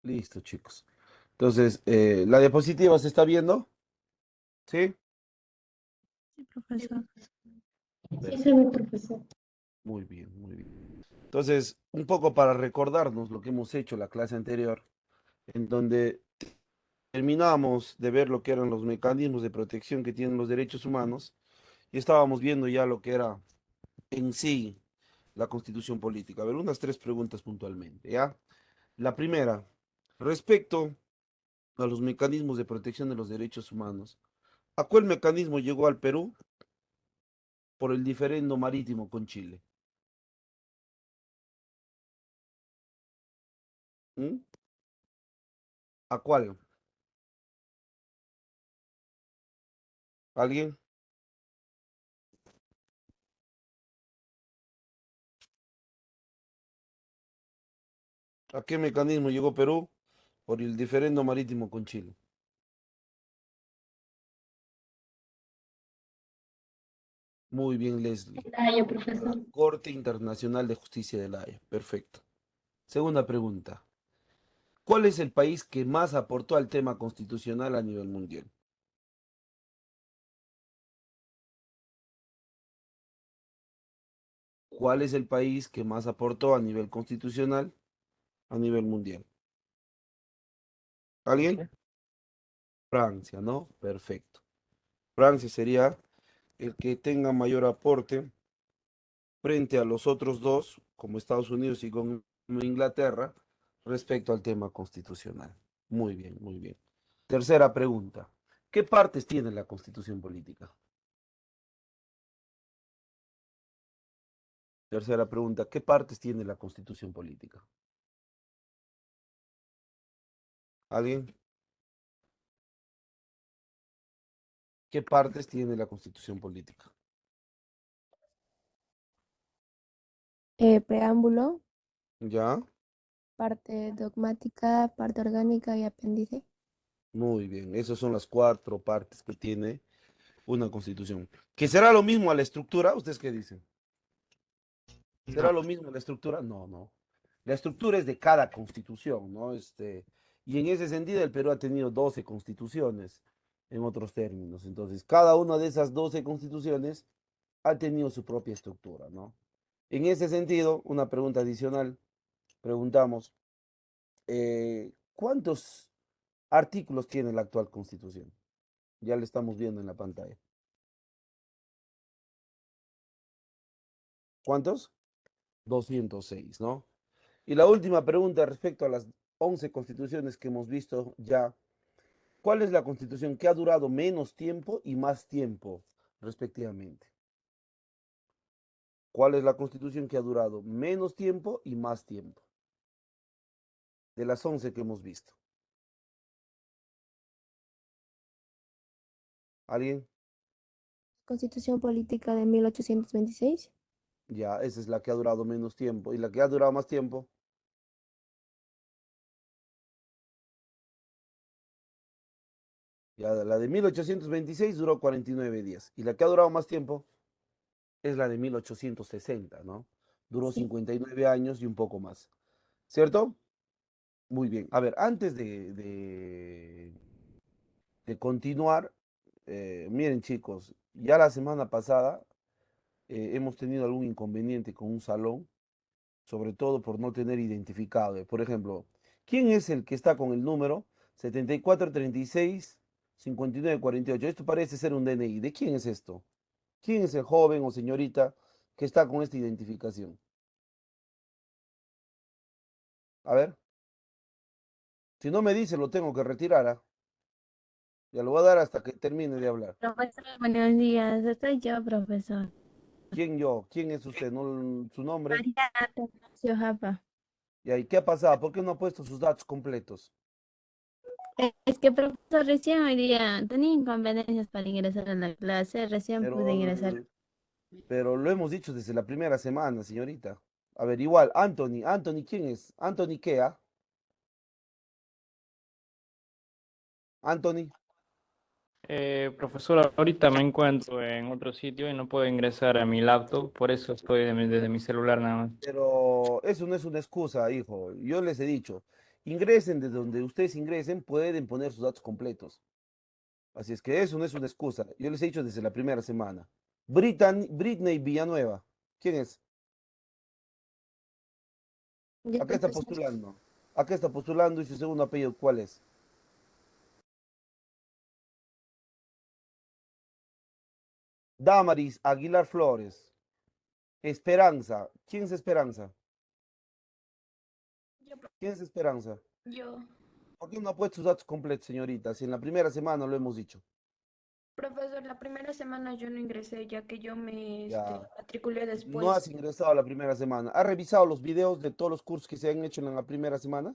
Listo, chicos. Entonces, la diapositiva se está viendo, ¿sí? Sí, profesor. Sí, se Perfecto. ve, profesor. Muy bien, muy bien. Entonces, un poco para recordarnos lo que hemos hecho la clase anterior, en donde terminamos de ver lo que eran los mecanismos de protección que tienen los derechos humanos y estábamos viendo ya lo que era en sí la constitución política. A ver, unas tres preguntas puntualmente, ¿ya? La primera, respecto a los mecanismos de protección de los derechos humanos. ¿A cuál mecanismo llegó al Perú por el diferendo marítimo con Chile? ¿Mm? ¿A cuál? ¿Alguien? ¿A qué mecanismo llegó Perú por el diferendo marítimo con Chile? Muy bien, Leslie. Ah, A la profesor. Corte Internacional de Justicia de La Haya. Perfecto. Segunda pregunta. ¿Cuál es el país que más aportó al tema constitucional a nivel mundial? ¿Cuál es el país que más aportó a nivel constitucional a nivel mundial? ¿Alguien? Francia. Francia, ¿no? Perfecto. Francia sería el que tenga mayor aporte frente a los otros dos, como Estados Unidos y como Inglaterra, respecto al tema constitucional. Muy bien, muy bien. Tercera pregunta. ¿Qué partes tiene la constitución política? Tercera pregunta. ¿Qué partes tiene la constitución política? ¿Alguien? ¿Qué partes tiene la constitución política? Preámbulo, ¿Ya? parte dogmática, parte orgánica y apéndice. Muy bien. Esas son las cuatro partes que tiene una constitución. ¿Que será lo mismo a la estructura? ¿Ustedes qué dicen? ¿Será No. lo mismo la estructura? No, no. La estructura es de cada constitución, ¿no? Y en ese sentido el Perú ha tenido 12 constituciones, en otros términos. Entonces, cada una de esas 12 constituciones ha tenido su propia estructura, ¿no? En ese sentido, una pregunta adicional, preguntamos, ¿cuántos artículos tiene la actual constitución? Ya lo estamos viendo en la pantalla. ¿Cuántos? 206, ¿no? Y la última pregunta respecto a las 11 constituciones que hemos visto ya. ¿Cuál es la constitución que ha durado menos tiempo y más tiempo, respectivamente? ¿Cuál es la constitución que ha durado menos tiempo y más tiempo? De las 11 que hemos visto. ¿Alguien? Constitución política de 1826. Ya, esa es la que ha durado menos tiempo. ¿Y la que ha durado más tiempo? Ya, la de 1826 duró 49 días. Y la que ha durado más tiempo es la de 1860, ¿no? Duró Sí. 59 años y un poco más. ¿Cierto? Muy bien. A ver, antes de continuar, miren chicos, ya la semana pasada hemos tenido algún inconveniente con un salón, sobre todo por no tener identificado. Por ejemplo, ¿quién es el que está con el número 7436-5948? Esto parece ser un DNI. ¿De quién es esto? ¿Quién es el joven o señorita que está con esta identificación? A ver, si no me dice, lo tengo que retirar. ¿Ah? Ya lo voy a dar hasta que termine de hablar. Profesor, buenos días. Soy yo, profesor. ¿Quién yo? ¿Quién es usted? ¿No, su nombre? María Atanasio Japa. ¿Y ahí qué ha pasado? ¿Por qué no ha puesto sus datos completos? Es que, profesor, recién hoy día tenía inconveniencias para ingresar a la clase. Recién pude Pero, ingresar. pero lo hemos dicho desde la primera semana, señorita. A ver, igual, Anthony. Anthony, ¿quién es? Anthony, ¿qué? ¿Ah? Anthony. Profesor, ahorita me encuentro en otro sitio y no puedo ingresar a mi laptop, por eso estoy desde mi celular nada más. Pero eso no es una excusa, hijo. Yo les he dicho. Ingresen de donde ustedes ingresen, pueden poner sus datos completos. Así es que eso no es una excusa. Yo les he dicho desde la primera semana. Britney Villanueva. ¿Quién es? Ya ¿A qué está empezó. postulando? ¿A qué está postulando y su segundo apellido cuál es? Damaris Aguilar Flores. Esperanza. ¿Quién es Esperanza? Yo, ¿Quién es Esperanza? yo, ¿Por qué no ha puesto sus datos completos, señorita? Si en la primera semana lo hemos dicho. profesor, la primera semana yo no ingresé ya que yo me Ya. matriculé No después. has ingresado la primera semana. ¿Has revisado los videos de todos los cursos que se han hecho en la primera semana?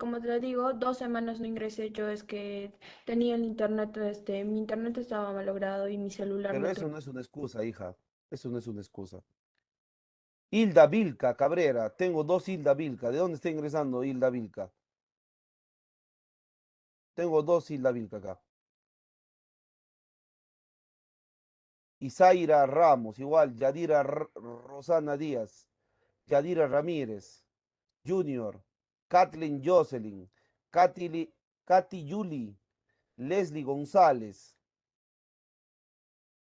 Como te digo, 2 semanas no ingresé yo, es que tenía el internet, mi internet estaba malogrado y mi celular Pero no eso tenía. no es una excusa, hija. Eso no es una excusa. Hilda Vilca Cabrera. Tengo dos Hilda Vilca. ¿De dónde está ingresando Hilda Vilca? Tengo dos Hilda Vilca acá. Isaira Ramos, igual. Yadira Rosana Díaz. Yadira Ramírez. Junior. Kathleen Jocelyn. Katy Yuli. Leslie González.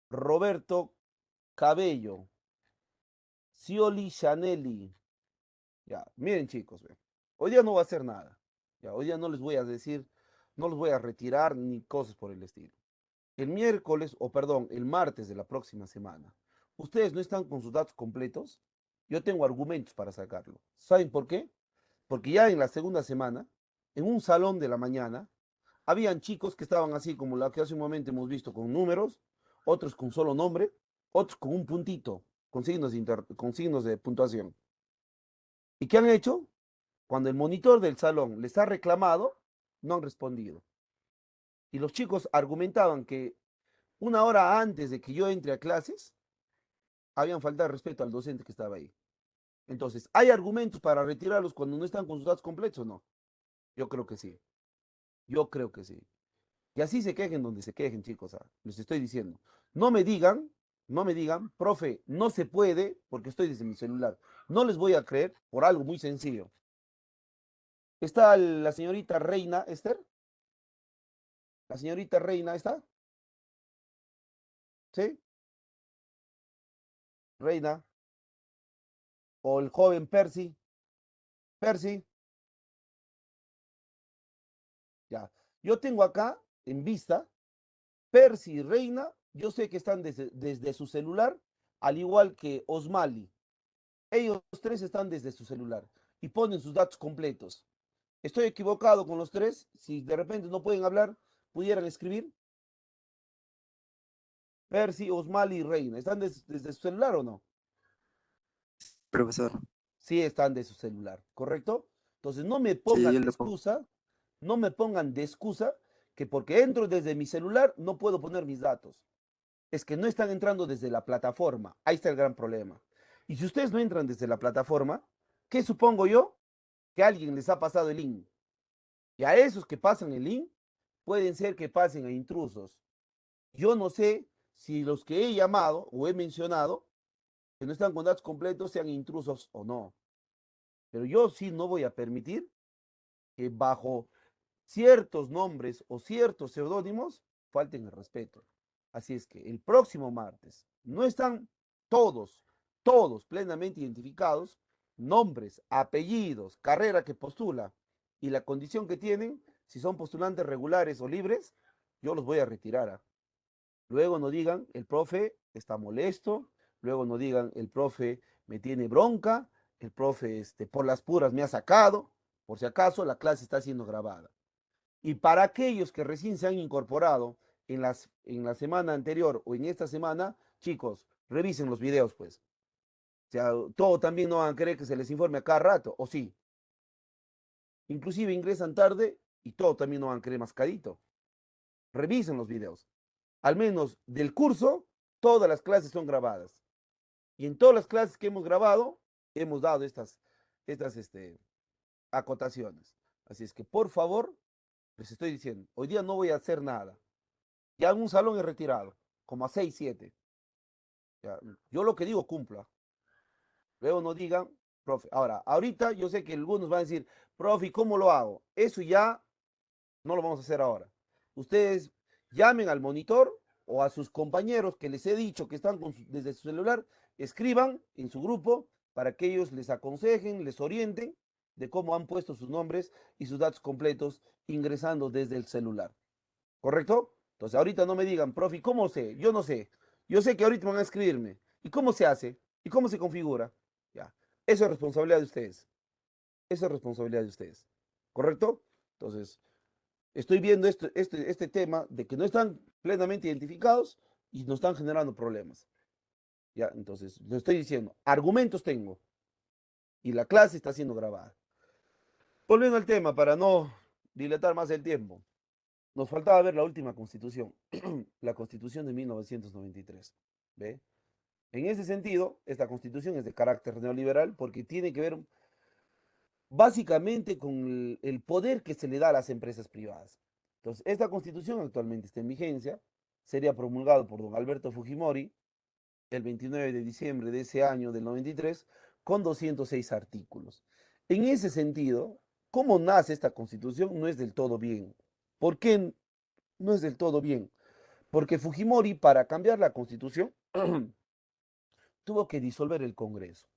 Roberto Cabello. Cioli Chanelli. Ya, miren chicos, ve. Hoy día no va a hacer nada. Ya, hoy día no les voy a decir, no los voy a retirar ni cosas por el estilo. El miércoles, o perdón, el martes de la próxima semana, ustedes no están con sus datos completos, yo tengo argumentos para sacarlo. ¿Saben por qué? Porque ya en la segunda semana, en un salón de la mañana, habían chicos que estaban así como la que hace un momento hemos visto con números, otros con solo nombre, otros con un puntito, con signos de puntuación. ¿Y qué han hecho? Cuando el monitor del salón les ha reclamado, no han respondido. Y los chicos argumentaban que una hora antes de que yo entre a clases, habían faltado respeto al docente que estaba ahí. Entonces, ¿hay argumentos para retirarlos cuando no están con sus datos completos o no? Yo creo que sí. Yo creo que sí. Y así se quejen donde se quejen, chicos. Les estoy diciendo. No me digan, no me digan, profe, no se puede porque estoy desde mi celular. No les voy a creer por algo muy sencillo. ¿Está la señorita Reina Esther? ¿La señorita Reina está? ¿Sí? Reina. ¿O el joven Percy? Percy, ya. Yo tengo acá en vista Percy y Reina. Yo sé que están desde su celular, al igual que Osmali. Ellos tres están desde su celular y ponen sus datos completos. ¿Estoy equivocado con los tres? Si de repente no pueden hablar, pudieran escribir. Percy, Osmali y Reina. ¿Están desde su celular o no? Profesor, Sí están de su celular, ¿correcto? Entonces no me sí, pongan yo de le pongo. excusa, no me pongan de excusa que porque entro desde mi celular no puedo poner mis datos. Es que no están entrando desde la plataforma. Ahí está el gran problema. Y si ustedes no entran desde la plataforma, ¿qué supongo yo? Que alguien les ha pasado el link. Y a esos que pasan el link, pueden ser que pasen a intrusos. Yo no sé si los que he llamado o he mencionado, que no están con datos completos, sean intrusos o no. Pero yo sí no voy a permitir que bajo ciertos nombres o ciertos seudónimos falten el respeto. Así es que el próximo martes no están todos plenamente identificados, nombres, apellidos, carrera que postula y la condición que tienen, si son postulantes regulares o libres, yo los voy a retirar. Luego no digan, el profe está molesto, luego no digan, el profe me tiene bronca, el profe por las puras me ha sacado, por si acaso la clase está siendo grabada. Y para aquellos que recién se han incorporado en la semana anterior o en esta semana, chicos, revisen los videos, pues. O sea, todo también no van a querer que se les informe a cada rato, o sí. Inclusive ingresan tarde y todo también no van a querer mascadito. Revisen los videos. Al menos del curso, todas las clases son grabadas. Y en todas las clases que hemos grabado, hemos dado estas acotaciones. Así es que, por favor, les estoy diciendo, hoy día no voy a hacer nada. Ya en un salón he retirado, como a 6, 7. Ya, yo lo que digo cumpla. Luego no digan, profe. Ahora, ahorita yo sé que algunos van a decir, profe, ¿cómo lo hago? Eso ya no lo vamos a hacer ahora. Ustedes llamen al monitor o a sus compañeros que les he dicho que están desde su celular, escriban en su grupo para que ellos les aconsejen, les orienten de cómo han puesto sus nombres y sus datos completos ingresando desde el celular. ¿Correcto? Entonces, ahorita no me digan, profe, ¿cómo sé? Yo no sé. Yo sé que ahorita van a escribirme. ¿Y cómo se hace? ¿Y cómo se configura? Ya. Eso es responsabilidad de ustedes. Eso es responsabilidad de ustedes. ¿Correcto? Entonces, estoy viendo este tema de que no están plenamente identificados y nos están generando problemas. Ya, entonces, lo estoy diciendo. Argumentos tengo y la clase está siendo grabada. Volviendo al tema, para no dilatar más el tiempo, nos faltaba ver la última constitución, la constitución de 1993. ¿Ve? En ese sentido, esta constitución es de carácter neoliberal porque tiene que ver básicamente con el poder que se le da a las empresas privadas. Entonces, esta constitución actualmente está en vigencia, sería promulgado por don Alberto Fujimori el 29 de diciembre de ese año del 93 con 206 artículos. En ese sentido, cómo nace esta constitución no es del todo bien. ¿Por qué no es del todo bien? Porque Fujimori, para cambiar la constitución, tuvo que disolver el Congreso,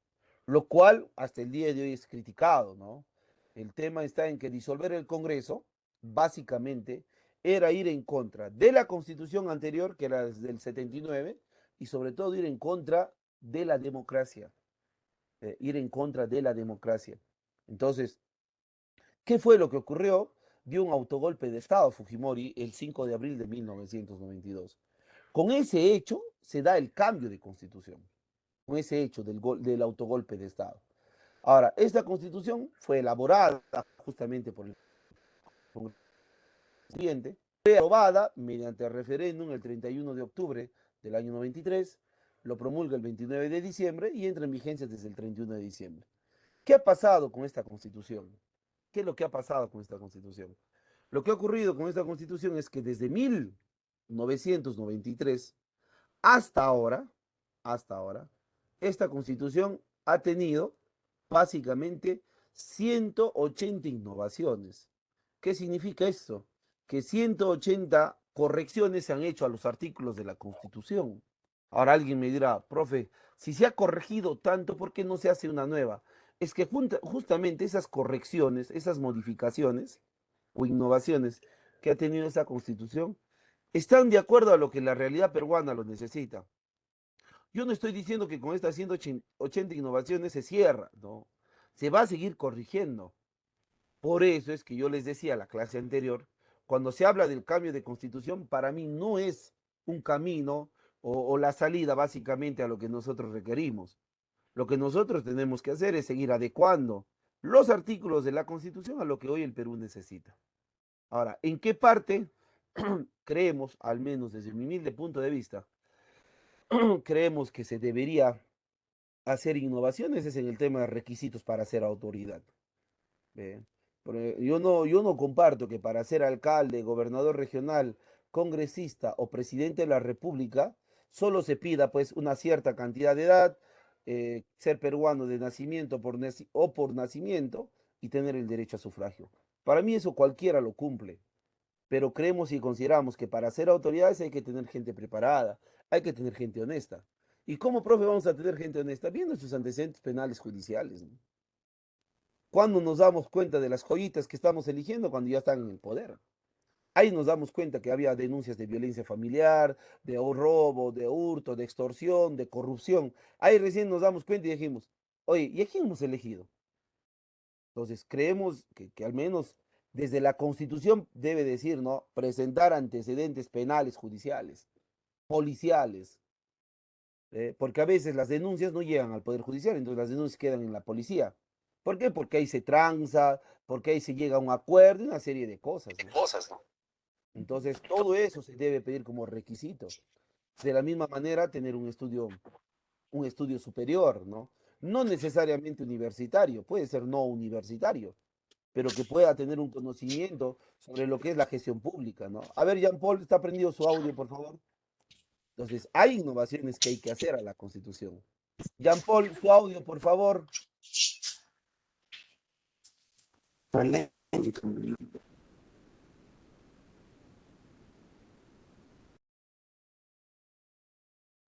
lo cual hasta el día de hoy es criticado, ¿no? El tema está en que disolver el Congreso, básicamente, era ir en contra de la constitución anterior, que era desde el 79, y sobre todo ir en contra de la democracia, ir en contra de la democracia. Entonces, ¿qué fue lo que ocurrió? Dio un autogolpe de Estado Fujimori el 5 de abril de 1992. Con ese hecho se da el cambio de constitución, con ese hecho del autogolpe de Estado. Ahora, esta constitución fue elaborada justamente por el Congreso siguiente, fue aprobada mediante referéndum el 31 de octubre del año 93, lo promulga el 29 de diciembre y entra en vigencia desde el 31 de diciembre. ¿Qué ha pasado con esta constitución? ¿Qué es lo que ha pasado con esta constitución? Lo que ha ocurrido con esta constitución es que desde 1993 hasta ahora, esta constitución ha tenido básicamente 180 innovaciones. ¿Qué significa esto? Que 180 correcciones se han hecho a los artículos de la constitución. Ahora alguien me dirá, profe, si se ha corregido tanto, ¿por qué no se hace una nueva? Es que justamente esas correcciones, esas modificaciones o innovaciones que ha tenido esta constitución, están de acuerdo a lo que la realidad peruana lo necesita. Yo no estoy diciendo que con estas 180 innovaciones se cierra, no. Se va a seguir corrigiendo. Por eso es que yo les decía a la clase anterior, cuando se habla del cambio de constitución, para mí no es un camino o la salida básicamente a lo que nosotros requerimos. Lo que nosotros tenemos que hacer es seguir adecuando los artículos de la constitución a lo que hoy el Perú necesita. Ahora, ¿en qué parte creemos, al menos desde mi humilde punto de vista, creemos que se debería hacer innovaciones? Es en el tema de requisitos para ser autoridad. ¿Ve? Yo no comparto que para ser alcalde, gobernador regional, congresista o presidente de la República solo se pida pues una cierta cantidad de edad, ser peruano de nacimiento o por nacimiento y tener el derecho a sufragio. Para mí eso cualquiera lo cumple, pero creemos y consideramos que para ser autoridades hay que tener gente preparada, hay que tener gente honesta. ¿Y cómo, profe, vamos a tener gente honesta? Viendo sus antecedentes penales judiciales, ¿no? ¿Cuándo nos damos cuenta de las joyitas que estamos eligiendo? Cuando ya están en el poder. Ahí nos damos cuenta que había denuncias de violencia familiar, de robo, de hurto, de extorsión, de corrupción. Ahí recién nos damos cuenta y dijimos, oye, ¿y a quién hemos elegido? Entonces, creemos que al menos desde la Constitución debe decir, ¿no? Presentar antecedentes penales judiciales, policiales, porque a veces las denuncias no llegan al Poder Judicial, entonces las denuncias quedan en la policía. ¿Por qué? Porque ahí se tranza, porque ahí se llega a un acuerdo y una serie de cosas, ¿no? Entonces, todo eso se debe pedir como requisito. De la misma manera, tener un estudio superior, ¿no? No necesariamente universitario, puede ser no universitario, pero que pueda tener un conocimiento sobre lo que es la gestión pública, ¿no? A ver, Jean Paul, ¿está prendido su audio, por favor? Entonces, hay innovaciones que hay que hacer a la Constitución. Jean Paul, su audio, por favor.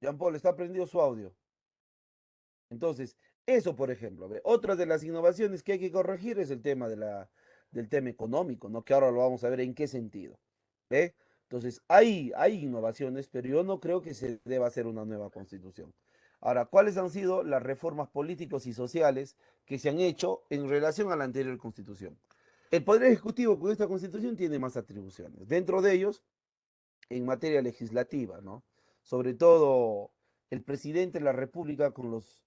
Jean Paul, está prendido su audio. Entonces, eso, por ejemplo, ¿ve? Otra de las innovaciones que hay que corregir es el tema del tema económico, ¿no? Que ahora lo vamos a ver en qué sentido, ¿ve? Entonces, hay innovaciones, pero yo no creo que se deba hacer una nueva constitución. Ahora, ¿cuáles han sido las reformas políticos y sociales que se han hecho en relación a la anterior constitución? El Poder Ejecutivo con esta constitución tiene más atribuciones. Dentro de ellos, en materia legislativa, ¿no? Sobre todo el presidente de la República con los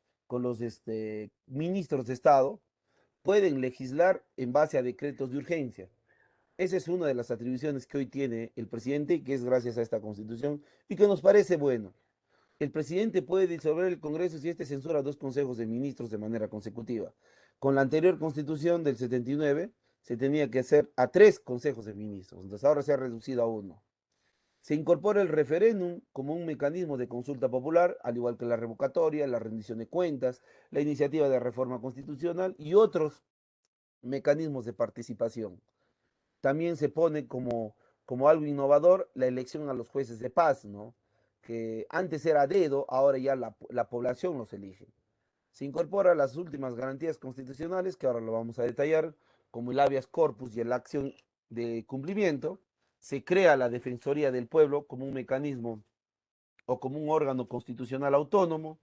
ministros de Estado pueden legislar en base a decretos de urgencia. Esa es una de las atribuciones que hoy tiene el presidente y que es gracias a esta constitución y que nos parece bueno. El presidente puede disolver el Congreso si este censura dos consejos de ministros de manera consecutiva. Con la anterior constitución del 79 se tenía que hacer a 3 consejos de ministros, entonces ahora se ha reducido a 1. Se incorpora el referéndum como un mecanismo de consulta popular, al igual que la revocatoria, la rendición de cuentas, la iniciativa de reforma constitucional y otros mecanismos de participación. También se pone como algo innovador la elección a los jueces de paz, ¿no? Que antes era a dedo, ahora ya la población los elige. Se incorpora las últimas garantías constitucionales, que ahora lo vamos a detallar, como el habeas corpus y la acción de cumplimiento. Se crea la Defensoría del Pueblo como un mecanismo o como un órgano constitucional autónomo.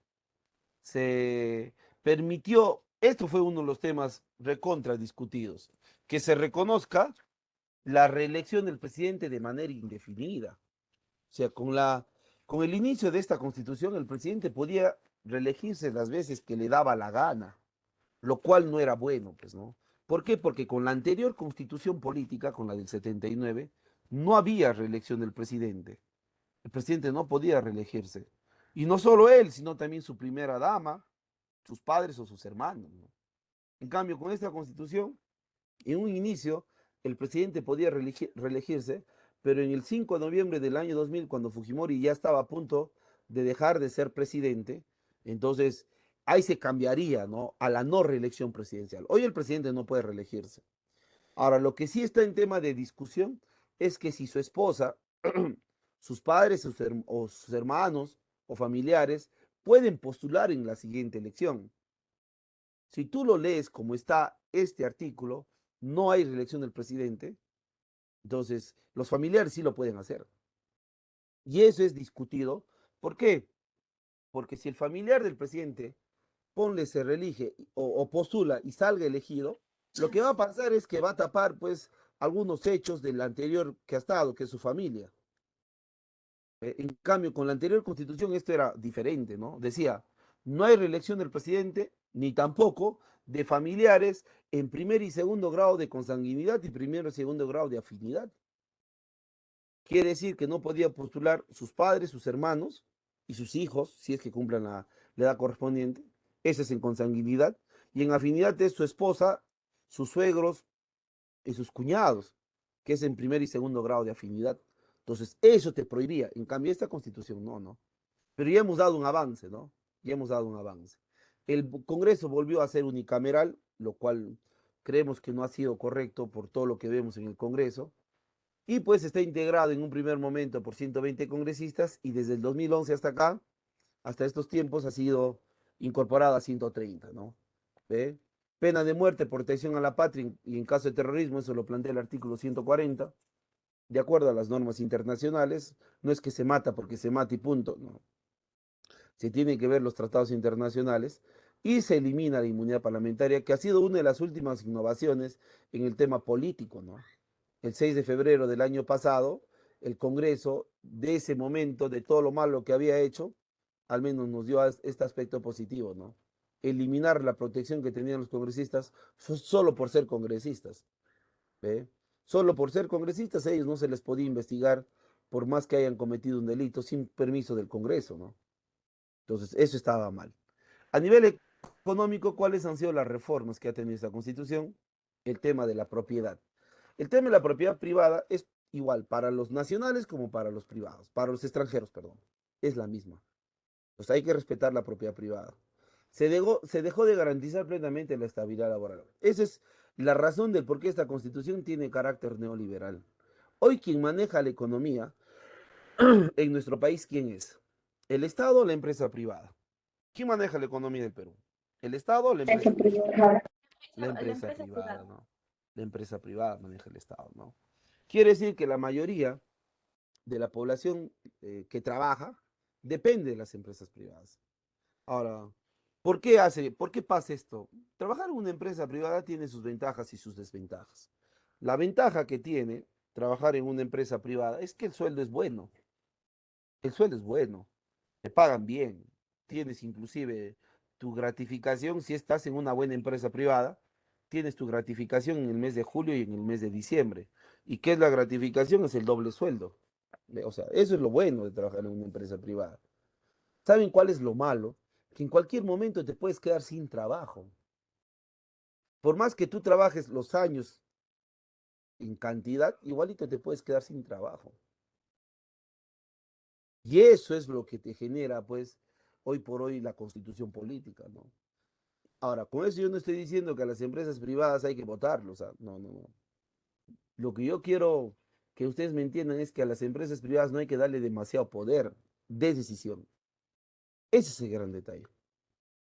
Se permitió, esto fue uno de los temas recontra discutidos, que se reconozca la reelección del presidente de manera indefinida. O sea, con el inicio de esta constitución, el presidente podía reelegirse las veces que le daba la gana, lo cual no era bueno, pues, ¿no? ¿Por qué? Porque con la anterior constitución política, con la del 79, no había reelección del presidente. El presidente no podía reelegirse. Y no solo él, sino también su primera dama, sus padres o sus hermanos, ¿no? En cambio, con esta constitución, en un inicio, el presidente podía reelegirse, pero en el 5 de noviembre del año 2000, cuando Fujimori ya estaba a punto de dejar de ser presidente, entonces ahí se cambiaría, ¿no?, a la no reelección presidencial. Hoy el presidente no puede reelegirse. Ahora, lo que sí está en tema de discusión es que si su esposa, sus padres o sus hermanos o familiares pueden postular en la siguiente elección. Si tú lo lees como está este artículo, no hay reelección del presidente, entonces los familiares sí lo pueden hacer. Y eso es discutido. ¿Por qué? Porque si el familiar del presidente, ponle, se reelige o postula y salga elegido, lo que va a pasar es que va a tapar pues algunos hechos del anterior que ha estado, que es su familia. En cambio, con la anterior constitución esto era diferente, ¿no? Decía, no hay reelección del presidente, ni tampoco de familiares en primer y segundo grado de consanguinidad y primero y segundo grado de afinidad. Quiere decir que no podía postular sus padres, sus hermanos y sus hijos, si es que cumplan la edad correspondiente. Ese es en consanguinidad. Y en afinidad es su esposa, sus suegros y sus cuñados, que es en primer y segundo grado de afinidad. Entonces, eso te prohibía. En cambio, esta constitución no, ¿no? Pero ya hemos dado un avance, ¿no? Ya hemos dado un avance. El Congreso volvió a ser unicameral, lo cual creemos que no ha sido correcto por todo lo que vemos en el Congreso. Y pues está integrado en un primer momento por 120 congresistas y desde el 2011 hasta acá, hasta estos tiempos, ha sido incorporado a 130, ¿no? ¿Ve? Pena de muerte por traición a la patria y en caso de terrorismo, eso lo plantea el artículo 140, de acuerdo a las normas internacionales, no es que se mata porque se mata y punto, no. Se tienen que ver los tratados internacionales y se elimina la inmunidad parlamentaria, que ha sido una de las últimas innovaciones en el tema político, ¿no? El 6 de febrero del año pasado, el Congreso, de ese momento, de todo lo malo que había hecho, al menos nos dio este aspecto positivo, ¿no? Eliminar la protección que tenían los congresistas solo por ser congresistas, ¿ve? Solo por ser congresistas, a ellos no se les podía investigar por más que hayan cometido un delito sin permiso del Congreso, ¿no? Entonces, eso estaba mal. A nivel económico, ¿cuáles han sido las reformas que ha tenido esta Constitución? El tema de la propiedad. El tema de la propiedad privada es igual para los nacionales como para los privados, para los extranjeros, perdón. Es la misma. Pues hay que respetar la propiedad privada. Se dejó de garantizar plenamente la estabilidad laboral. Esa es la razón del por qué esta constitución tiene carácter neoliberal. Hoy quien maneja la economía en nuestro país, ¿quién es? ¿El Estado o la empresa privada? ¿Quién maneja la economía del Perú? ¿El Estado o la empresa privada? La La empresa empresa privada, privada. ¿no? La empresa privada maneja el Estado, ¿no? Quiere decir que la mayoría de la población que trabaja depende de las empresas privadas. Ahora, por qué pasa esto? Trabajar en una empresa privada tiene sus ventajas y sus desventajas. La ventaja que tiene trabajar en una empresa privada es que el sueldo es bueno. El sueldo es bueno, te pagan bien, tienes inclusive tu gratificación si estás en una buena empresa privada, tienes tu gratificación en el mes de julio y en el mes de diciembre. ¿Y qué es la gratificación? Es el doble sueldo. O sea, eso es lo bueno de trabajar en una empresa privada. ¿Saben cuál es lo malo? Que en cualquier momento te puedes quedar sin trabajo. Por más que tú trabajes los años en cantidad, igualito te puedes quedar sin trabajo. Y eso es lo que te genera, pues, hoy por hoy la constitución política, ¿no? Ahora, con eso yo no estoy diciendo que a las empresas privadas hay que votarlos, o sea, no, no, no. Lo que yo quiero que ustedes me entiendan es que a las empresas privadas no hay que darle demasiado poder de decisión. Ese es el gran detalle.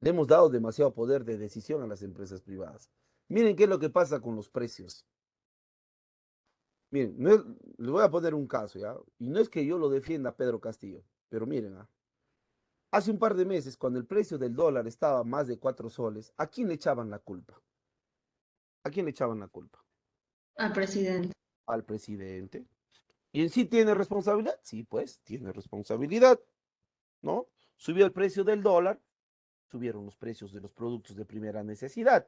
Le hemos dado demasiado poder de decisión a las empresas privadas. Miren qué es lo que pasa con los precios. Miren, les voy a poner un caso, ¿ya? Y no es que yo lo defienda a Pedro Castillo, pero miren, ¿ah? Hace un par de meses, cuando el precio del dólar estaba más de 4 soles, ¿a quién le echaban la culpa? ¿A quién le echaban la culpa? Al presidente. Al presidente. ¿Y en sí tiene responsabilidad? Sí, pues, tiene responsabilidad, ¿no? Subió el precio del dólar, subieron los precios de los productos de primera necesidad,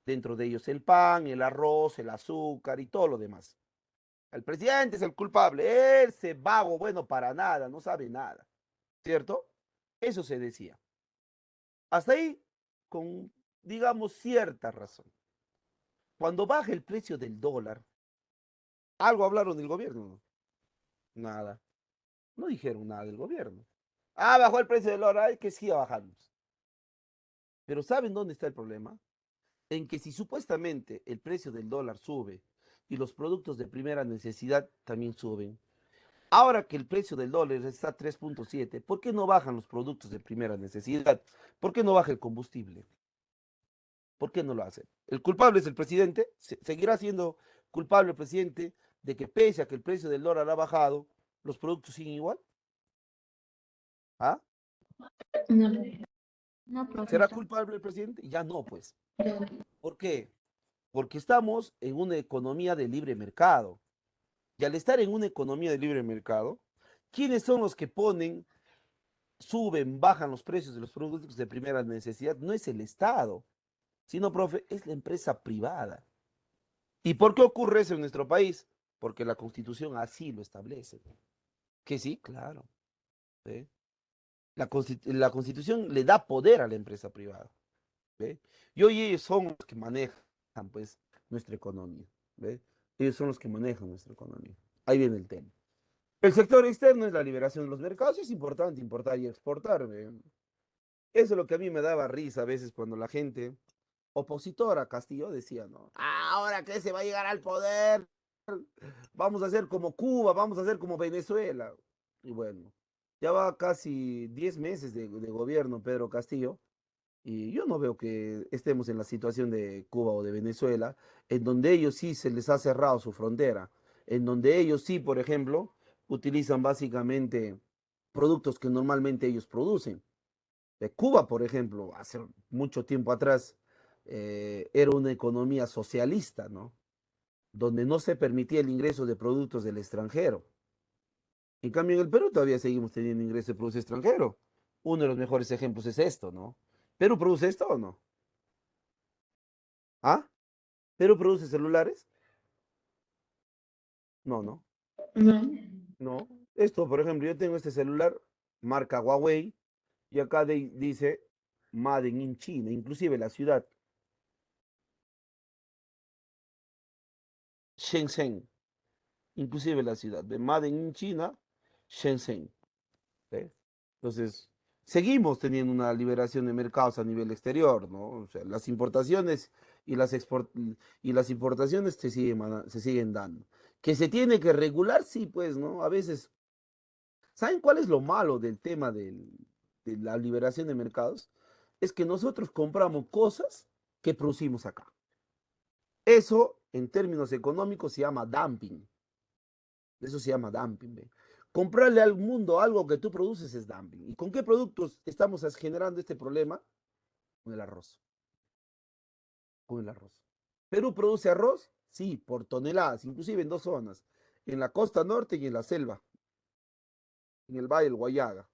dentro de ellos el pan, el arroz, el azúcar y todo lo demás. El presidente es el culpable, ese vago, bueno, para nada, no sabe nada, ¿cierto? Eso se decía. Hasta ahí, con, digamos, cierta razón. Cuando baja el precio del dólar, algo hablaron del gobierno, ¿no? Nada. No dijeron nada del gobierno. Ah, bajó el precio del dólar, hay que siga bajando. Pero ¿saben dónde está el problema? En que si supuestamente el precio del dólar sube y los productos de primera necesidad también suben, ahora que el precio del dólar está a 3.7, ¿por qué no bajan los productos de primera necesidad? ¿Por qué no baja el combustible? ¿Por qué no lo hacen? ¿El culpable es el presidente? ¿Seguirá siendo culpable el presidente de que pese a que el precio del dólar ha bajado, los productos siguen igual? ¿Ah? No, no, ¿Será profesor. culpable el presidente? Ya no, pues. ¿Por qué? Porque estamos en una economía de libre mercado. Y al estar en una economía de libre mercado, ¿quiénes son los que ponen, suben, bajan los precios de los productos de primera necesidad? No es el Estado, sino, profe, es la empresa privada. ¿Y por qué ocurre eso en nuestro país? Porque la Constitución así lo establece. Que sí, claro. ¿Ve? La Constitución le da poder a la empresa privada. ¿Ve? Y hoy ellos son los que manejan, pues, nuestra economía. ¿Ve? Ellos son los que manejan nuestra economía. Ahí viene el tema. El sector externo es la liberación de los mercados. Es importante importar y exportar. ¿Ve? Eso es lo que a mí me daba risa a veces cuando la gente opositora a Castillo decía, ¿no? Ahora que se va a llegar al poder, vamos a hacer como Cuba, vamos a hacer como Venezuela. Y bueno, ya va casi 10 meses de gobierno Pedro Castillo. Y yo no veo que estemos en la situación de Cuba o de Venezuela, en donde ellos sí se les ha cerrado su frontera, en donde ellos sí, por ejemplo, utilizan básicamente productos que normalmente ellos producen. Cuba, por ejemplo, hace mucho tiempo atrás, era una economía socialista, ¿no? Donde no se permitía el ingreso de productos del extranjero. En cambio, en el Perú todavía seguimos teniendo ingreso de productos extranjeros. Uno de los mejores ejemplos es esto, ¿no? ¿Perú produce esto o no? ¿Ah? ¿Perú produce celulares? No, no, No. no. Esto, por ejemplo, yo tengo este celular, marca Huawei, y acá dice Made in China, inclusive la ciudad, Shenzhen, inclusive la ciudad de Made in China, Shenzhen. ¿Ve? Entonces, seguimos teniendo una liberación de mercados a nivel exterior, ¿no? O sea, las importaciones y y las importaciones se siguen dando. Que se tiene que regular, sí, pues, ¿no? A veces, ¿saben cuál es lo malo del tema de la liberación de mercados? Es que nosotros compramos cosas que producimos acá. Eso, en términos económicos, se llama dumping. Eso se llama dumping. ¿Ve? Comprarle al mundo algo que tú produces es dumping. ¿Y con qué productos estamos generando este problema? Con el arroz. Con el arroz. ¿Perú produce arroz? Sí, por toneladas, inclusive en dos zonas, en la costa norte y en la selva, en el valle del Guayaga.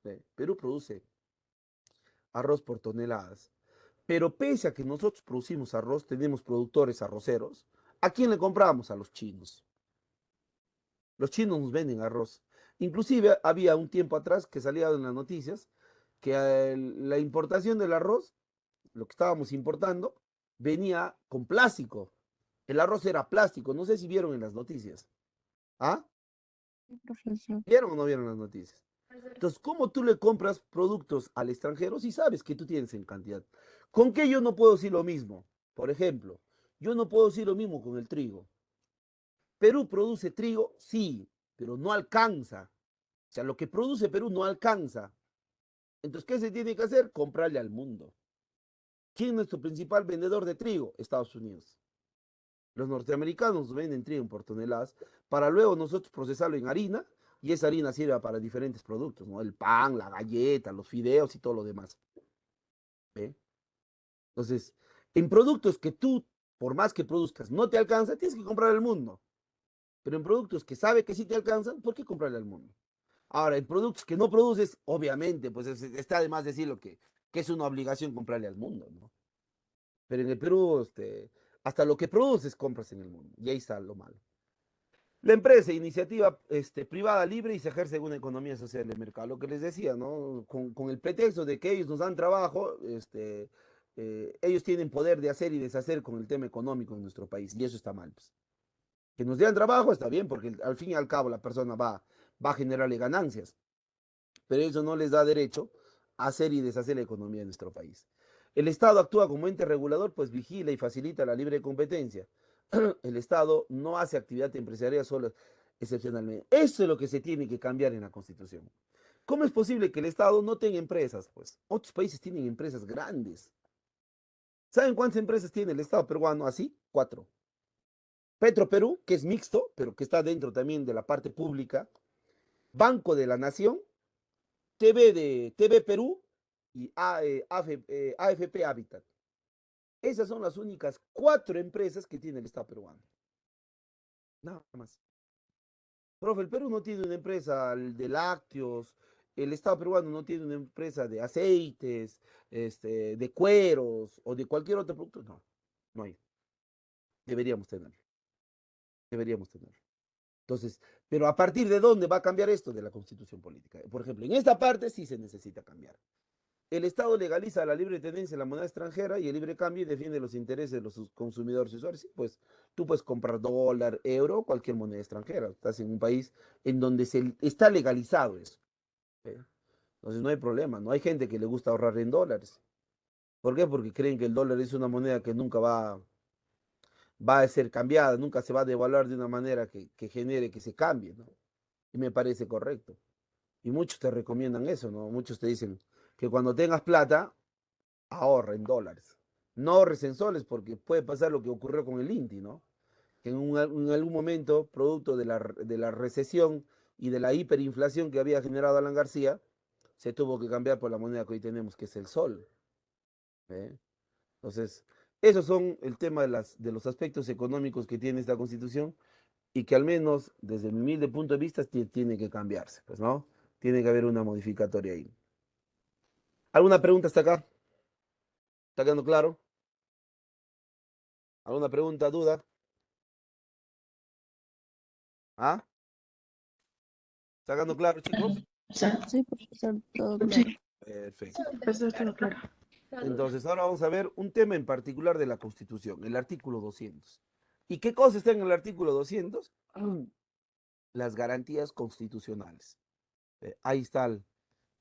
¿Ve? Perú produce arroz por toneladas. Pero pese a que nosotros producimos arroz, tenemos productores arroceros, ¿a quién le compramos? A los chinos. Los chinos nos venden arroz. Inclusive había un tiempo atrás que salía en las noticias que la importación del arroz, lo que estábamos importando, venía con plástico. El arroz era plástico. No sé si vieron en las noticias. ¿Ah? Profesor. ¿Vieron o no vieron las noticias? Entonces, ¿cómo tú le compras productos al extranjero si sabes que tú tienes en cantidad? ¿Con qué yo no puedo decir lo mismo? Por ejemplo, yo no puedo decir lo mismo con el trigo. Perú produce trigo, sí, pero no alcanza. O sea, lo que produce Perú no alcanza. Entonces, ¿qué se tiene que hacer? Comprarle al mundo. ¿Quién es nuestro principal vendedor de trigo? Estados Unidos. Los norteamericanos venden trigo por toneladas para luego nosotros procesarlo en harina y esa harina sirve para diferentes productos, ¿no? El pan, la galleta, los fideos y todo lo demás. ¿Ve? Entonces, en productos que tú, por más que produzcas, no te alcanza, tienes que comprar al mundo. Pero en productos que sabe que sí te alcanzan, ¿por qué comprarle al mundo? Ahora, en productos que no produces, obviamente, pues está de más decirlo que es una obligación comprarle al mundo, ¿no? Pero en el Perú, hasta lo que produces compras en el mundo. Y ahí está lo malo. La empresa, iniciativa privada libre y se ejerce en una economía social de mercado. Lo que les decía, ¿no? Con el pretexto de que ellos nos dan trabajo, ellos tienen poder de hacer y deshacer con el tema económico en nuestro país. Y eso está mal, pues. Que nos den trabajo está bien, porque al fin y al cabo la persona va a generarle ganancias. Pero eso no les da derecho a hacer y deshacer la economía de nuestro país. El Estado actúa como ente regulador, pues vigila y facilita la libre competencia. El Estado no hace actividad empresarial solo excepcionalmente. Eso es lo que se tiene que cambiar en la Constitución. ¿Cómo es posible que el Estado no tenga empresas? Pues otros países tienen empresas grandes. ¿Saben cuántas empresas tiene el Estado peruano? Así, cuatro. Petro Perú, que es mixto, pero que está dentro también de la parte pública. Banco de la Nación, TV Perú y AFP Habitat. Esas son las únicas cuatro empresas que tiene el Estado peruano. Nada más. Profe, el Perú no tiene una empresa de lácteos, el Estado peruano no tiene una empresa de aceites, de cueros o de cualquier otro producto. No, no hay. Deberíamos tenerlo. Deberíamos tenerlo. Entonces, pero ¿a partir de dónde va a cambiar esto? De la Constitución política. Por ejemplo, en esta parte sí se necesita cambiar. El Estado legaliza la libre tenencia de la moneda extranjera y el libre cambio y defiende los intereses de los consumidores y usuarios. Sí, pues tú puedes comprar dólar, euro, cualquier moneda extranjera. Estás en un país en donde está legalizado eso. ¿Eh? Entonces no hay problema. No hay gente que le gusta ahorrar en dólares. ¿Por qué? Porque creen que el dólar es una moneda que nunca va a ser cambiada, nunca se va a devaluar de una manera que genere que se cambie, ¿no? Y me parece correcto. Y muchos te recomiendan eso, ¿no? Muchos te dicen que cuando tengas plata, ahorra en dólares. No ahorres en soles porque puede pasar lo que ocurrió con el INTI, ¿no? Que en algún momento, producto de la recesión y de la hiperinflación que había generado Alan García, se tuvo que cambiar por la moneda que hoy tenemos, que es el sol. ¿Eh? Entonces, esos son el tema de los aspectos económicos que tiene esta constitución y que al menos desde mi humilde punto de vista tiene que cambiarse, pues, ¿no? Tiene que haber una modificatoria ahí. ¿Alguna pregunta hasta acá? ¿Está quedando claro? ¿Alguna pregunta, duda? ¿Ah? ¿Está quedando claro, chicos? Sí, profesor, todo Sí, claro. Perfecto. eso está claro. Entonces, ahora vamos a ver un tema en particular de la Constitución, el artículo 200. ¿Y qué cosa está en el artículo 200? Las garantías constitucionales. Ahí está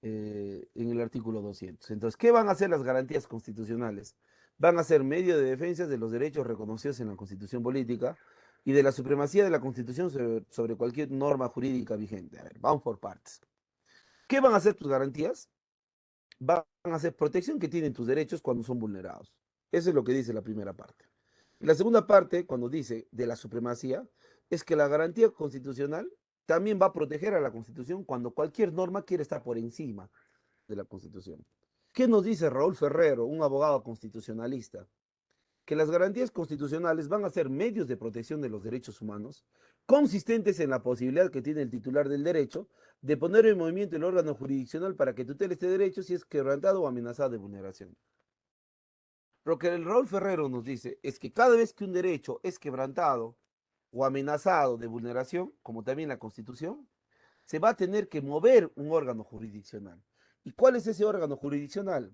en el artículo 200. Entonces, ¿qué van a hacer las garantías constitucionales? Van a ser medio de defensa de los derechos reconocidos en la Constitución política y de la supremacía de la Constitución sobre cualquier norma jurídica vigente. A ver, vamos por partes. ¿Qué van a hacer tus garantías? Van a ser protección que tienen tus derechos cuando son vulnerados. Eso es lo que dice la primera parte. Y la segunda parte, cuando dice de la supremacía, es que la garantía constitucional también va a proteger a la Constitución cuando cualquier norma quiere estar por encima de la Constitución. ¿Qué nos dice Raúl Ferrero, un abogado constitucionalista? Que las garantías constitucionales van a ser medios de protección de los derechos humanos, consistentes en la posibilidad que tiene el titular del derecho de poner en movimiento el órgano jurisdiccional para que tutele este derecho si es quebrantado o amenazado de vulneración. Lo que el Raúl Ferrero nos dice es que cada vez que un derecho es quebrantado o amenazado de vulneración, como también la Constitución, se va a tener que mover un órgano jurisdiccional. ¿Y cuál es ese órgano jurisdiccional?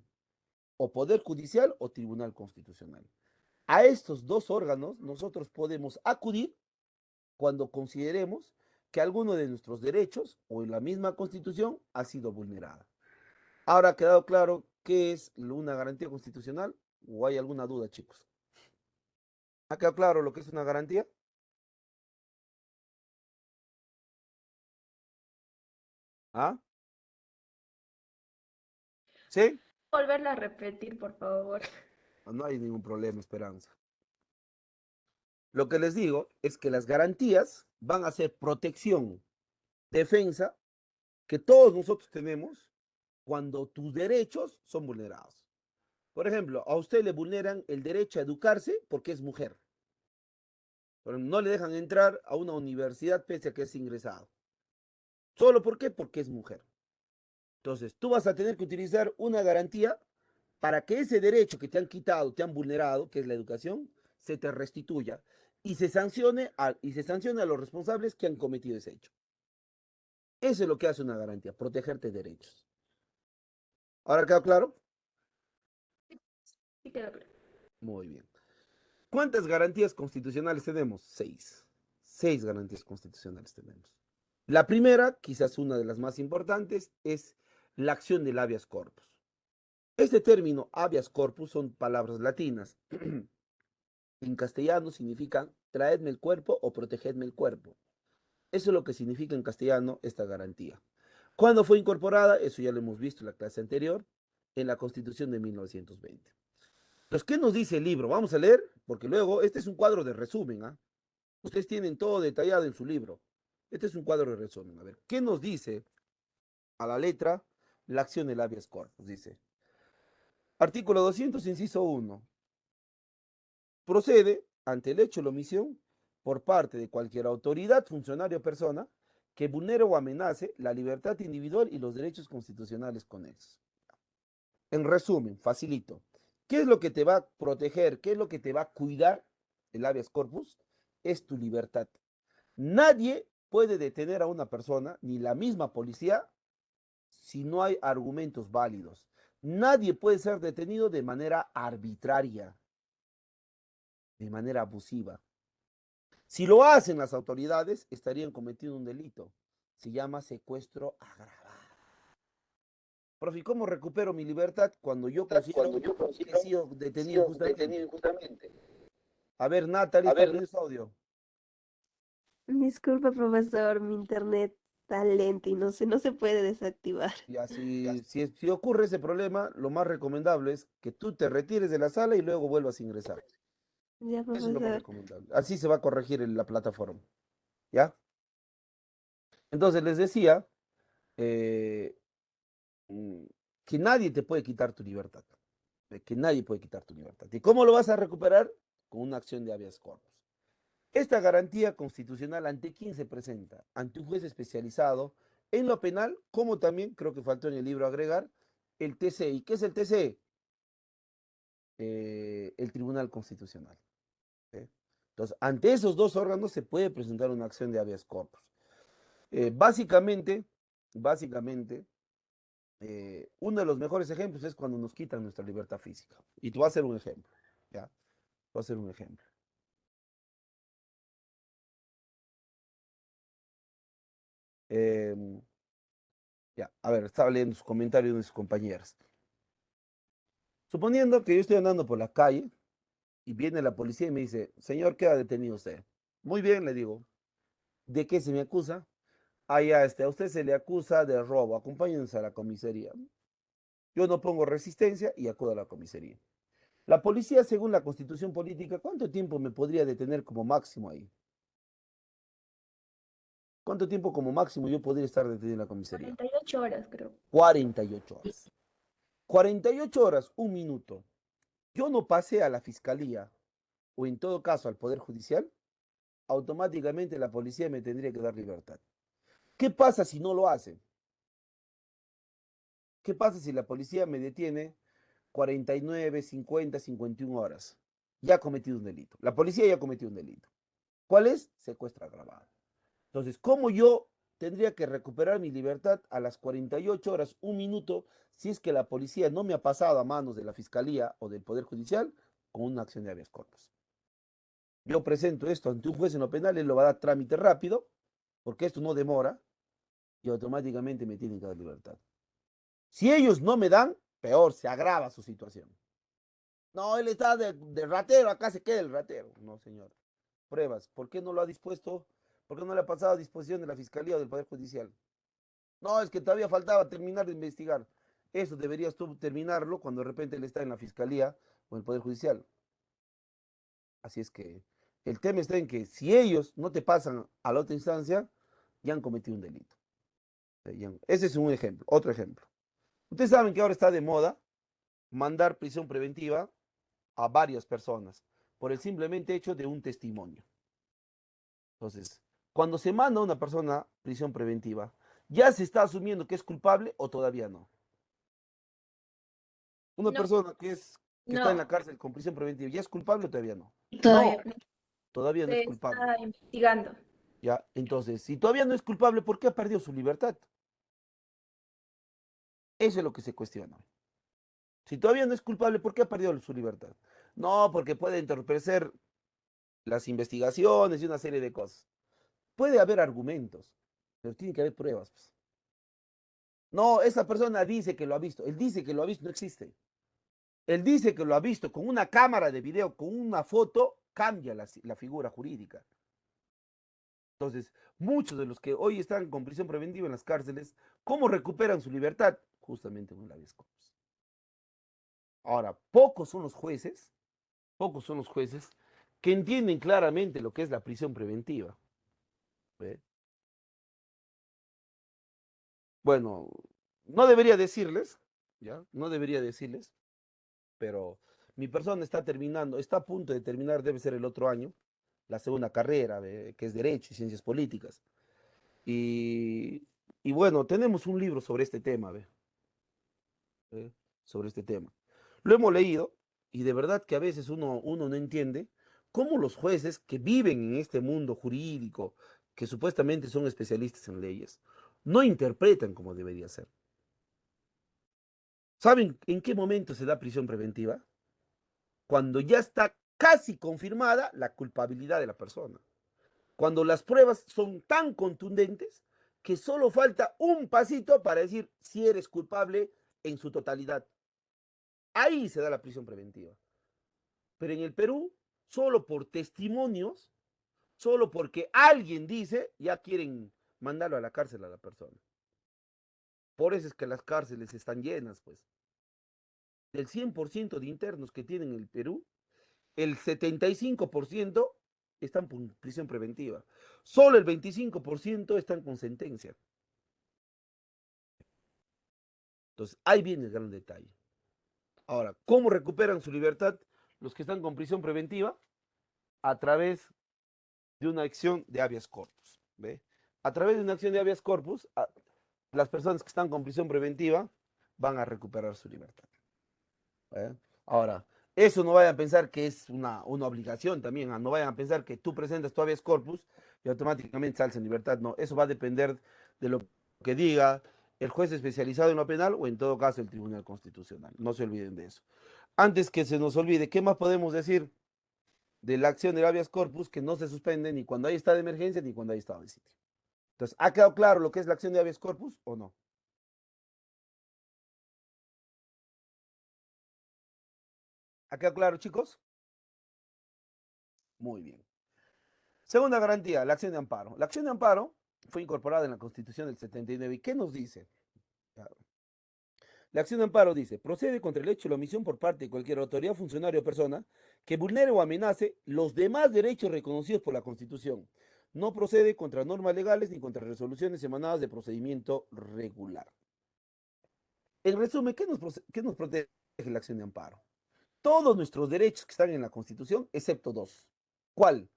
O Poder Judicial o Tribunal Constitucional. A estos dos órganos nosotros podemos acudir cuando consideremos que alguno de nuestros derechos o en la misma Constitución ha sido vulnerada. Ahora ha quedado claro qué es una garantía constitucional o hay alguna duda, chicos. ¿Ha quedado claro lo que es una garantía? ¿Ah? ¿Sí? Volverla a repetir, por favor. No hay ningún problema, Esperanza. Lo que les digo es que las garantías van a ser protección, defensa, que todos nosotros tenemos cuando tus derechos son vulnerados. Por ejemplo, a usted le vulneran el derecho a educarse porque es mujer. Pero no le dejan entrar a una universidad pese a que es ingresado. ¿Solo por qué? Porque es mujer. Entonces, tú vas a tener que utilizar una garantía para que ese derecho que te han quitado, te han vulnerado, que es la educación, se te restituya y se sancione a los responsables que han cometido ese hecho. Eso es lo que hace una garantía, protegerte derechos. ¿Ahora queda claro? Sí, quedó claro. Muy bien. ¿Cuántas garantías constitucionales tenemos? Seis. Seis garantías constitucionales tenemos. La primera, quizás una de las más importantes, es la acción del habeas corpus. Este término habeas corpus son palabras latinas. En castellano significa traedme el cuerpo o protegedme el cuerpo. Eso es lo que significa en castellano esta garantía. ¿Cuándo fue incorporada? Eso ya lo hemos visto en la clase anterior, en la Constitución de 1920. Entonces, ¿qué nos dice el libro? Vamos a leer, porque luego este es un cuadro de resumen. ¿Ah? Ustedes tienen todo detallado en su libro. Este es un cuadro de resumen. A ver, ¿qué nos dice a la letra la acción del habeas corpus? Dice, artículo 200, inciso 1. Procede ante el hecho de la omisión por parte de cualquier autoridad, funcionario o persona que vulnere o amenace la libertad individual y los derechos constitucionales conexos. En resumen, facilito. ¿Qué es lo que te va a proteger? ¿Qué es lo que te va a cuidar el habeas corpus? Es tu libertad. Nadie puede detener a una persona, ni la misma policía, si no hay argumentos válidos. Nadie puede ser detenido de manera arbitraria, de manera abusiva. Si lo hacen las autoridades, estarían cometiendo un delito. Se llama secuestro agravado. Profe, ¿cómo recupero mi libertad cuando yo considero que he sido detenido injustamente? A ver, Natalie, está prendiendo su audio. Disculpe, profesor, mi internet está lento y no se puede desactivar. Y así, si ocurre ese problema, lo más recomendable es que tú te retires de la sala y luego vuelvas a ingresar. Ya, Eso es lo más profesor. recomendable. Así se va a corregir en la plataforma. ¿Ya? Entonces les decía eh, mm, que nadie te puede quitar tu libertad. Que nadie puede quitar tu libertad. ¿Y cómo lo vas a recuperar? Con una acción de habeas corpus. Esta garantía constitucional, ¿ante quién se presenta? Ante un juez especializado en lo penal, como también, creo que faltó en el libro agregar, el TCI. ¿Qué es el TCI? El Tribunal Constitucional. ¿Sí? Entonces, ante esos dos órganos se puede presentar una acción de habeas corpus. Básicamente, uno de los mejores ejemplos es cuando nos quitan nuestra libertad física. Y te voy a hacer un ejemplo. ¿Ya? Te voy a hacer un ejemplo. Eh, Ya, a ver, estaba leyendo sus comentarios de sus compañeras. Suponiendo que yo estoy andando por la calle y viene la policía y me dice, señor, ¿qué ha detenido usted? Muy bien, le digo. ¿De qué se me acusa? Ah, ya, a usted se le acusa de robo. Acompáñenos a la comisaría. Yo no pongo resistencia y acudo a la comisaría. La policía, según la constitución política, ¿cuánto tiempo me podría detener como máximo ahí? ¿Cuánto tiempo como máximo yo podría estar detenido en la comisaría? 48 horas, creo. 48 horas. 48 horas, un minuto. Yo no pasé a la fiscalía o en todo caso al Poder Judicial, automáticamente la policía me tendría que dar libertad. ¿Qué pasa si no lo hace? ¿Qué pasa si la policía me detiene 49, 50, 51 horas? Ya ha cometido un delito. La policía ya ha cometido un delito. ¿Cuál es? Secuestro agravado. Entonces, ¿cómo yo tendría que recuperar mi libertad a las 48 horas, un minuto, si es que la policía no me ha pasado a manos de la fiscalía o del Poder Judicial con una acción de habeas corpus? Yo presento esto ante un juez en lo penal, él lo va a dar trámite rápido, porque esto no demora, y automáticamente me tienen que dar libertad. Si ellos no me dan, peor, se agrava su situación. No, él está de ratero, acá se queda el ratero. No, señor. Pruebas. ¿Por qué no lo ha dispuesto? ¿Por qué no le ha pasado a disposición de la Fiscalía o del Poder Judicial? No, es que todavía faltaba terminar de investigar. Eso deberías tú terminarlo cuando de repente él está en la Fiscalía o en el Poder Judicial. Así es que el tema está en que si ellos no te pasan a la otra instancia, ya han cometido un delito. Ese es un ejemplo. Otro ejemplo. Ustedes saben que ahora está de moda mandar prisión preventiva a varias personas por el simplemente hecho de un testimonio. Entonces, cuando se manda a una persona a prisión preventiva, ¿ya se está asumiendo que es culpable o todavía no? Una No, persona que está en la no, cárcel con prisión preventiva, ¿ya es culpable o todavía no? Todavía No, todavía no es se culpable. está investigando. ¿Ya? Entonces, si todavía no es culpable, ¿por qué ha perdido su libertad? Eso es lo que se cuestiona. Si todavía no es culpable, ¿por qué ha perdido su libertad? No, porque puede entorpecer las investigaciones y una serie de cosas. Puede haber argumentos, pero tiene que haber pruebas, pues. No, esa persona dice que lo ha visto. Él dice que lo ha visto, no existe. Él dice que lo ha visto con una cámara de video, con una foto, cambia la figura jurídica. Entonces, muchos de los que hoy están con prisión preventiva en las cárceles, ¿cómo recuperan su libertad? Justamente con el habeas corpus. Ahora, pocos son los jueces que entienden claramente lo que es la prisión preventiva. ¿Ve? Bueno, no debería decirles, ¿ya? No debería decirles, pero mi persona está terminando, está a punto de terminar, debe ser el otro año, la segunda carrera, ¿ve? Que es Derecho y Ciencias Políticas. Y, y bueno, tenemos un libro sobre este tema, ¿ve? ¿Ve? Sobre este tema. Lo hemos leído y de verdad que a veces uno no entiende cómo los jueces que viven en este mundo jurídico, que supuestamente son especialistas en leyes, no interpretan como debería ser. ¿Saben en qué momento se da prisión preventiva? Cuando ya está casi confirmada la culpabilidad de la persona. Cuando las pruebas son tan contundentes que solo falta un pasito para decir si eres culpable en su totalidad. Ahí se da la prisión preventiva. Pero en el Perú, solo por testimonios, solo porque alguien dice, ya quieren mandarlo a la cárcel a la persona. Por eso es que las cárceles están llenas, pues. Del 100% de internos que tienen el Perú, el 75% están con prisión preventiva. Solo el 25% están con sentencia. Entonces, ahí viene el gran detalle. Ahora, ¿cómo recuperan su libertad los que están con prisión preventiva? A través de una acción de habeas corpus. ¿Ve? A través de una acción de habeas corpus, las personas que están con prisión preventiva van a recuperar su libertad. ¿Eh? Ahora, eso no vayan a pensar que es una obligación también, no vayan a pensar que tú presentas tu habeas corpus y automáticamente sales en libertad. No, eso va a depender de lo que diga el juez especializado en lo penal o en todo caso el Tribunal Constitucional. No se olviden de eso. Antes que se nos olvide, ¿qué más podemos decir de la acción del habeas corpus que no se suspende ni cuando hay estado de emergencia ni cuando hay estado de sitio? Entonces, ¿ha quedado claro lo que es la acción de habeas corpus o no? ¿Ha quedado claro, chicos? Muy bien. Segunda garantía, la acción de amparo. La acción de amparo fue incorporada en la Constitución del 79. ¿Y qué nos dice? La acción de amparo dice, procede contra el hecho de la omisión por parte de cualquier autoridad, funcionario o persona que vulnere o amenace los demás derechos reconocidos por la Constitución. No procede contra normas legales ni contra resoluciones emanadas de procedimiento regular. En resumen, qué nos protege la acción de amparo? Todos nuestros derechos que están en la Constitución, excepto dos. ¿Cuál?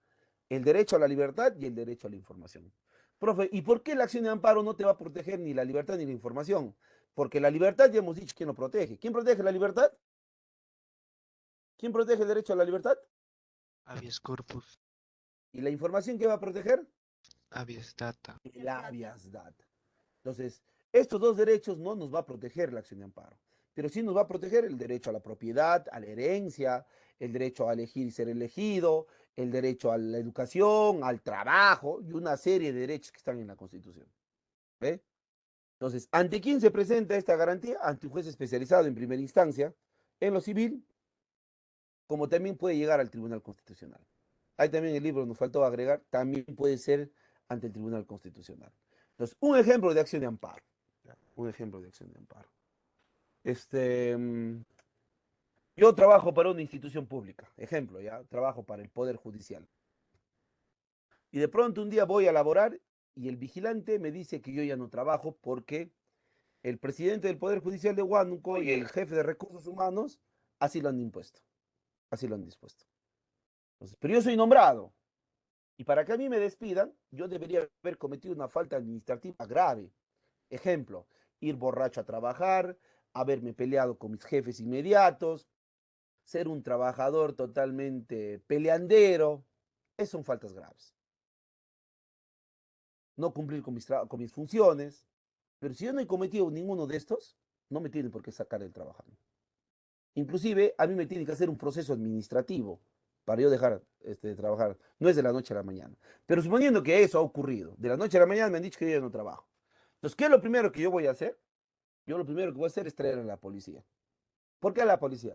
El derecho a la libertad y el derecho a la información. Profe, ¿y por qué la acción de amparo no te va a proteger ni la libertad ni la información? Porque la libertad ya hemos dicho quién lo protege. ¿Quién protege la libertad? ¿Quién protege el derecho a la libertad? Habeas corpus, ¿Y la información qué va a proteger? habeas data. El habeas data. Entonces, estos dos derechos no nos va a proteger la acción de amparo, pero sí nos va a proteger el derecho a la propiedad, a la herencia, el derecho a elegir y ser elegido, el derecho a la educación, al trabajo y una serie de derechos que están en la Constitución. ¿Ve? Entonces, ¿ante quién se presenta esta garantía? Ante un juez especializado en primera instancia, en lo civil, como también puede llegar al Tribunal Constitucional. Ahí también el libro nos faltó agregar, también puede ser ante el Tribunal Constitucional. Entonces, un ejemplo de acción de amparo. Un ejemplo de acción de amparo. Este, yo trabajo para una institución pública, ejemplo, ya, trabajo para el Poder Judicial. Y de pronto un día voy a laborar y el vigilante me dice que yo ya no trabajo porque el presidente del Poder Judicial de Huánuco y el jefe de recursos humanos así lo han impuesto, así lo han dispuesto. Entonces, pero yo soy nombrado y para que a mí me despidan, yo debería haber cometido una falta administrativa grave. Ejemplo, ir borracho a trabajar, haberme peleado con mis jefes inmediatos, ser un trabajador totalmente peleandero. Esas son faltas graves. No cumplir con mis funciones. Pero si yo no he cometido ninguno de estos, no me tienen por qué sacar del trabajo. Inclusive, a mí me tiene que hacer un proceso administrativo para yo dejar de trabajar. No es de la noche a la mañana. Pero suponiendo que eso ha ocurrido, de la noche a la mañana me han dicho que yo ya no trabajo. Entonces, ¿qué es lo primero que yo voy a hacer? Yo lo primero que voy a hacer es traer a la policía. ¿Por qué a la policía?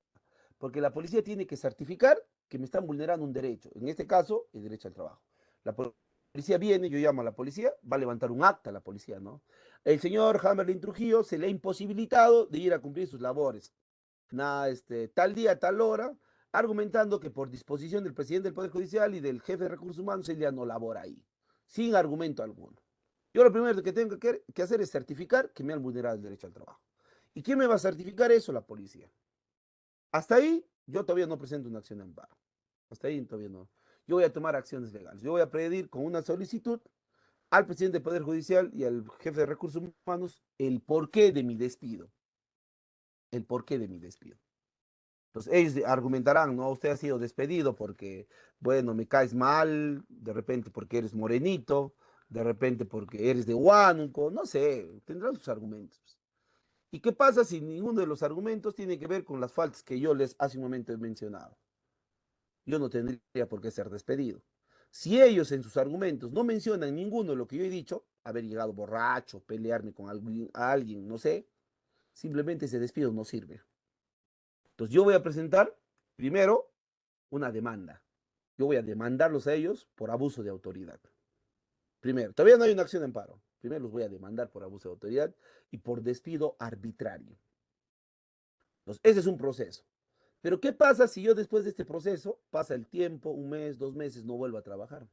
Porque la policía tiene que certificar que me están vulnerando un derecho. En este caso, el derecho al trabajo. La policía viene, yo llamo a la policía, va a levantar un acta a la policía, ¿no? El señor Hammerlin Trujillo se le ha imposibilitado de ir a cumplir sus labores. Tal día, tal hora, argumentando que por disposición del presidente del Poder Judicial y del jefe de recursos humanos, él ya no labora ahí, sin argumento alguno. Yo lo primero que tengo que hacer es certificar que me han vulnerado el derecho al trabajo. ¿Y quién me va a certificar eso? La policía. Hasta ahí, yo todavía no presento una acción de amparo. Hasta ahí todavía no. Yo voy a tomar acciones legales. Yo voy a pedir con una solicitud al presidente del Poder Judicial y al jefe de recursos humanos el porqué de mi despido. El porqué de mi despido. Entonces ellos argumentarán, no, usted ha sido despedido porque, bueno, me caes mal, de repente porque eres morenito, de repente porque eres de Huánuco, no sé, tendrán sus argumentos. ¿Y qué pasa si ninguno de los argumentos tiene que ver con las faltas que yo les hace un momento he mencionado? Yo no tendría por qué ser despedido. Si ellos en sus argumentos no mencionan ninguno de lo que yo he dicho, haber llegado borracho, pelearme con alguien, no sé, simplemente ese despido no sirve. Entonces yo voy a presentar primero una demanda. Yo voy a demandarlos a ellos por abuso de autoridad. Primero, todavía no hay una acción de amparo. Primero los voy a demandar por abuso de autoridad y por despido arbitrario. Entonces, ese es un proceso. Pero ¿qué pasa si yo después de este proceso pasa el tiempo, un mes, 2 meses, no vuelvo a trabajar?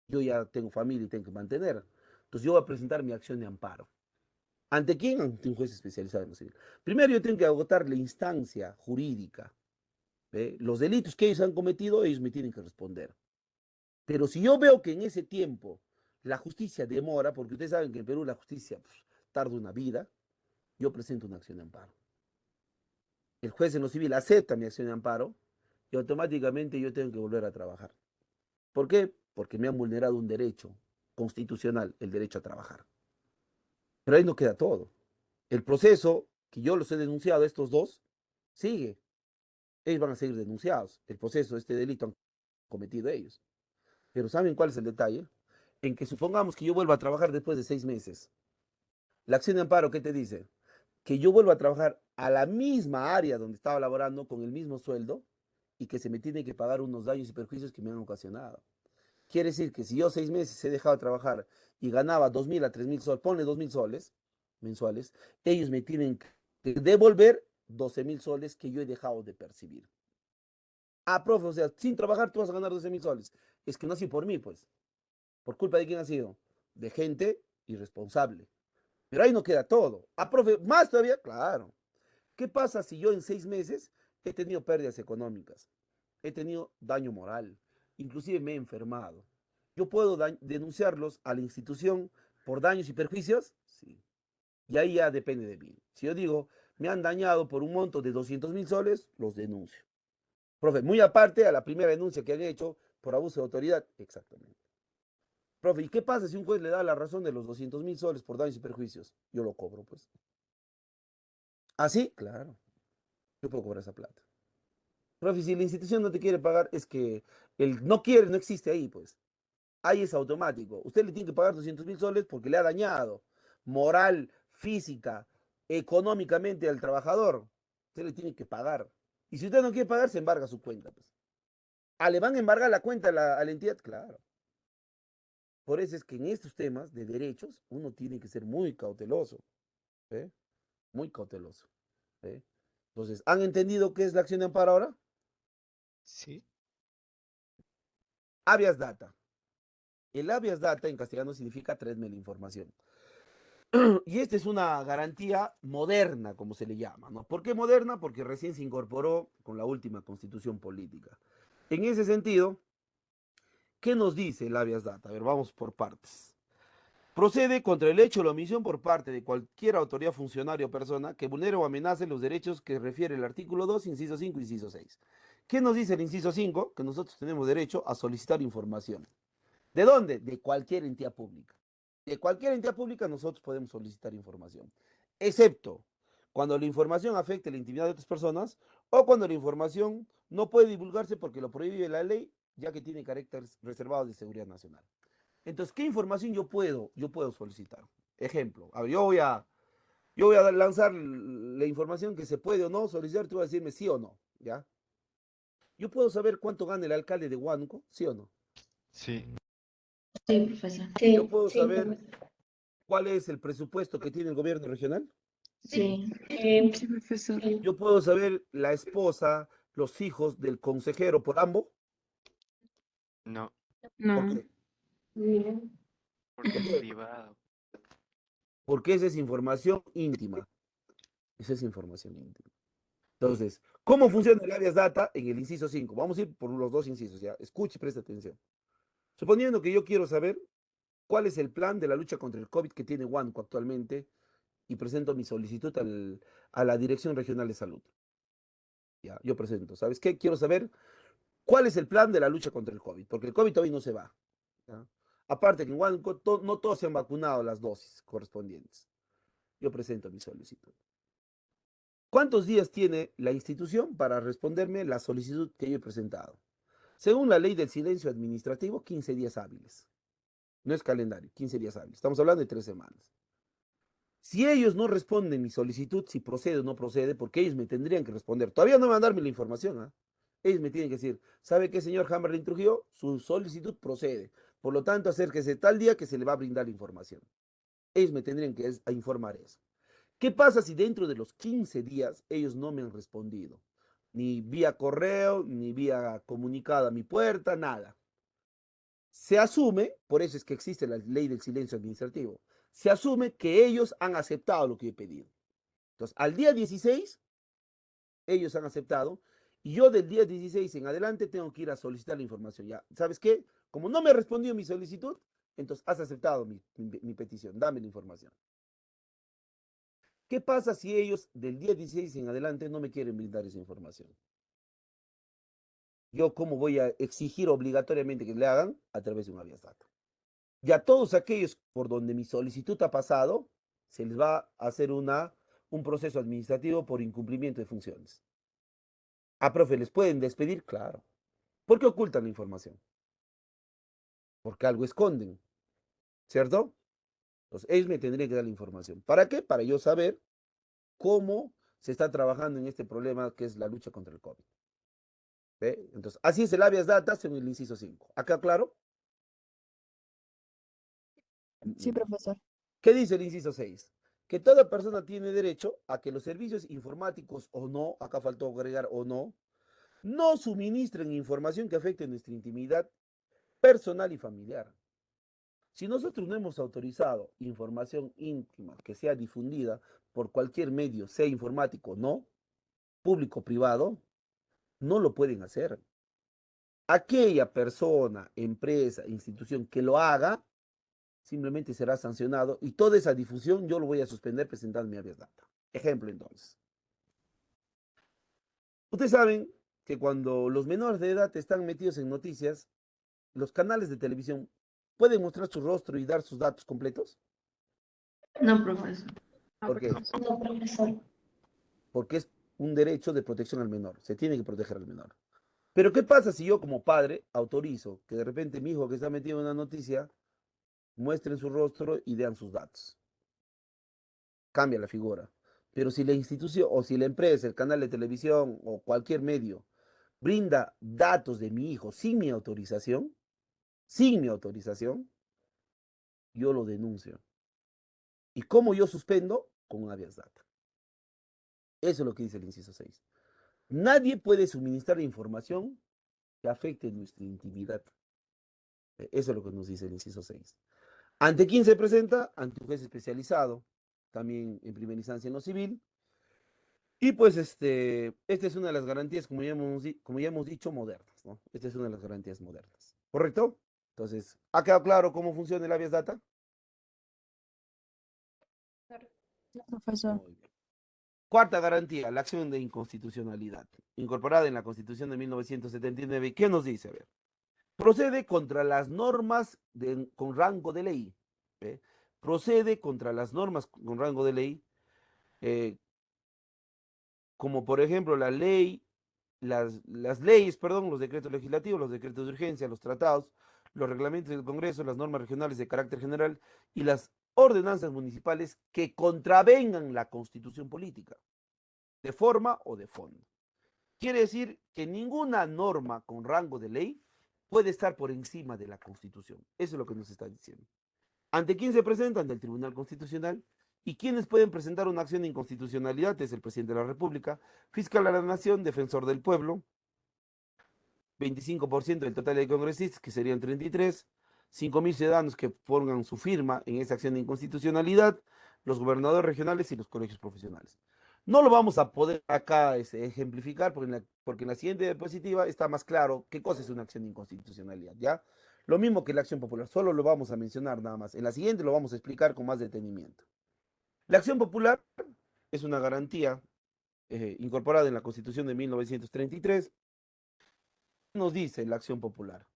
Yo ya tengo familia y tengo que mantener. Entonces yo voy a presentar mi acción de amparo. ¿Ante quién? Ante un juez especializado en lo civil. Primero yo tengo que agotar la instancia jurídica. ¿Ve? Los delitos que ellos han cometido, ellos me tienen que responder. Pero si yo veo que en ese tiempo la justicia demora, porque ustedes saben que en Perú la justicia tarda una vida, yo presento una acción de amparo. El juez en lo civil acepta mi acción de amparo y automáticamente yo tengo que volver a trabajar. ¿Por qué? Porque me han vulnerado un derecho constitucional, el derecho a trabajar. Pero ahí no queda todo. El proceso que yo los he denunciado, estos dos, sigue. Ellos van a seguir denunciados. El proceso, este delito han cometido ellos. Pero ¿saben cuál es el detalle? En que supongamos que yo vuelva a trabajar después de 6 meses. La acción de amparo, ¿qué te dice? Que yo vuelva a trabajar a la misma área donde estaba laborando con el mismo sueldo y que se me tiene que pagar unos daños y perjuicios que me han ocasionado. Quiere decir que si yo 6 meses he dejado de trabajar y ganaba 2.000 a 3.000 soles, ponle 2.000 soles mensuales, ellos me tienen que devolver 12.000 soles que yo he dejado de percibir. Ah, profe, o sea, sin trabajar tú vas a ganar 12.000 soles. Es que no ha sido por mí, pues. ¿Por culpa de quién ha sido? De gente irresponsable. Pero ahí no queda todo. Ah, profe, más todavía, claro. ¿Qué pasa si yo en 6 meses he tenido pérdidas económicas? He tenido daño moral, inclusive me he enfermado. ¿Yo puedo denunciarlos a la institución por daños y perjuicios? Sí. Y ahí ya depende de mí. Si yo digo, me han dañado por un monto de 200.000 soles, los denuncio. Profe, muy aparte a la primera denuncia que han hecho por abuso de autoridad, exactamente. Profe, ¿y qué pasa si un juez le da la razón de los 200.000 soles por daños y perjuicios? Yo lo cobro, pues. ¿Ah, sí? Claro, yo puedo cobrar esa plata. Profe, si la institución no te quiere pagar, es que el no quiere, no existe ahí, pues. Ahí es automático. Usted le tiene que pagar 200.000 soles porque le ha dañado moral, física, económicamente al trabajador. Usted le tiene que pagar. Y si usted no quiere pagar, se embarga su cuenta, pues. Ah, ¿le van a embargar la cuenta a la entidad? Claro. Por eso es que en estos temas de derechos uno tiene que ser muy cauteloso, ¿eh? Muy cauteloso, ¿eh? Entonces, ¿han entendido qué es la acción de amparo ahora? Sí. Habeas data. El habeas data en castellano significa traerme la información. Y esta es una garantía moderna, como se le llama, ¿no? ¿Por qué moderna? Porque recién se incorporó con la última constitución política. En ese sentido, ¿qué nos dice el habeas data? A ver, vamos por partes. Procede contra el hecho o la omisión por parte de cualquier autoridad, funcionario o persona que vulnere o amenace los derechos que refiere el artículo 2, inciso 5, inciso 6. ¿Qué nos dice el inciso 5? Que nosotros tenemos derecho a solicitar información. ¿De dónde? De cualquier entidad pública. De cualquier entidad pública nosotros podemos solicitar información, excepto cuando la información afecte la intimidad de otras personas o cuando la información no puede divulgarse porque lo prohíbe la ley, ya que tiene carácter reservado de seguridad nacional. Entonces, ¿qué información yo puedo solicitar? Ejemplo, a ver, yo voy a lanzar la información que se puede o no solicitar, tú vas a decirme sí o no, ¿ya? Yo puedo saber cuánto gana el alcalde de Huánuco, sí o no. Sí. Sí, profesor. Yo puedo saber cuál es el presupuesto que tiene el gobierno regional. Sí. Sí, profesor. Yo puedo saber la esposa, los hijos del consejero por ambos. No. ¿Por No. qué? Porque ¿Por es qué? privado. Porque esa es información íntima. Esa es información íntima. Entonces, ¿cómo funciona el Arias Data en el inciso 5? Vamos a ir por los dos incisos, ¿ya? Escuche y presta atención. Suponiendo que yo quiero saber cuál es el plan de la lucha contra el COVID que tiene Huánuco actualmente y presento mi solicitud a la Dirección Regional de Salud. Ya, yo presento, ¿sabes qué? Quiero saber cuál es el plan de la lucha contra el COVID, porque el COVID todavía no se va. ¿Ya? Aparte que en Huánuco no todos se han vacunado las dosis correspondientes. Yo presento mi solicitud. ¿Cuántos días tiene la institución para responderme la solicitud que yo he presentado? Según la ley del silencio administrativo, 15 días hábiles. No es calendario, 15 días hábiles. Estamos hablando de 3 semanas. Si ellos no responden mi solicitud, si procede o no procede, porque ellos me tendrían que responder. Todavía no me van a darme la información, ¿ah? Ellos me tienen que decir, ¿sabe qué, señor Hammerlin Trujillo? Su solicitud procede. Por lo tanto, acérquese tal día que se le va a brindar la información. Ellos me tendrían que informar eso. ¿Qué pasa si dentro de los 15 días ellos no me han respondido? Ni vía correo, ni vía comunicado a mi puerta, nada. Se asume, por eso es que existe la ley del silencio administrativo, se asume que ellos han aceptado lo que he pedido. Entonces, al día 16, ellos han aceptado, y yo del día 16 en adelante tengo que ir a solicitar la información. Ya, ¿sabes qué? Como no me ha respondido mi solicitud, entonces has aceptado mi petición, dame la información. ¿Qué pasa si ellos del día 16 en adelante no me quieren brindar esa información? Yo, ¿cómo voy a exigir obligatoriamente que le hagan? A través de un habeas data. Y a todos aquellos por donde mi solicitud ha pasado, se les va a hacer un proceso administrativo por incumplimiento de funciones. ¿A profe les pueden despedir? Claro. ¿Por qué ocultan la información? Porque algo esconden, ¿cierto? Entonces, ellos me tendrían que dar la información. ¿Para qué? Para yo saber cómo se está trabajando en este problema que es la lucha contra el COVID. ¿Ve? Entonces, así es el habeas data según el inciso 5. ¿Acá claro? Sí, profesor. ¿Qué dice el inciso 6? Que toda persona tiene derecho a que los servicios informáticos o no, acá faltó agregar o no suministren información que afecte nuestra intimidad personal y familiar. Si nosotros no hemos autorizado información íntima que sea difundida por cualquier medio, sea informático o no, público o privado, no lo pueden hacer. Aquella persona, empresa, institución que lo haga, simplemente será sancionado y toda esa difusión yo lo voy a suspender presentando mi habeas data. Ejemplo entonces. Ustedes saben que cuando los menores de edad están metidos en noticias, los canales de televisión pueden mostrar su rostro y dar sus datos completos. No, profesor. ¿Por qué? No, profesor. Porque es un derecho de protección al menor. Se tiene que proteger al menor. Pero ¿qué pasa si yo como padre autorizo que de repente mi hijo que está metido en una noticia muestren su rostro y den sus datos? Cambia la figura. Pero si la institución o si la empresa, el canal de televisión o cualquier medio brinda datos de mi hijo sin mi autorización, yo lo denuncio. ¿Y cómo yo suspendo? Con un habeas data. Eso es lo que dice el inciso 6. Nadie puede suministrar información que afecte nuestra intimidad. Eso es lo que nos dice el inciso 6. ¿Ante quién se presenta? Ante un juez especializado, también en primera instancia en lo civil. Y pues esta es una de las garantías, como ya hemos dicho, modernas, ¿no? Esta es una de las garantías modernas. ¿Correcto? Entonces, ¿ha quedado claro cómo funciona el habeas data? No, profesor. Muy bien. Cuarta garantía, la acción de inconstitucionalidad, incorporada en la Constitución de 1979. ¿Qué nos dice? A ver, procede contra las normas con rango de ley. ¿Ve? Procede contra las normas con rango de ley, eh, como por ejemplo las leyes, perdón, los decretos legislativos, los decretos de urgencia, los tratados, los reglamentos del Congreso, las normas regionales de carácter general y las ordenanzas municipales que contravengan la Constitución política, de forma o de fondo. Quiere decir que ninguna norma con rango de ley puede estar por encima de la Constitución. Eso es lo que nos está diciendo. ¿Ante quién se presenta? Ante el Tribunal Constitucional. ¿Y quiénes pueden presentar una acción de inconstitucionalidad? Es el presidente de la República, fiscal de la Nación, defensor del pueblo, 25% del total de congresistas, que serían 33, 5.000 ciudadanos que pongan su firma en esa acción de inconstitucionalidad, los gobernadores regionales y los colegios profesionales. No lo vamos a poder acá ejemplificar porque en la siguiente diapositiva está más claro qué cosa es una acción de inconstitucionalidad, ¿ya? Lo mismo que la acción popular, solo lo vamos a mencionar nada más. En la siguiente lo vamos a explicar con más detenimiento. La acción popular es una garantía incorporada en la Constitución de 1933. Nos dice la acción popular.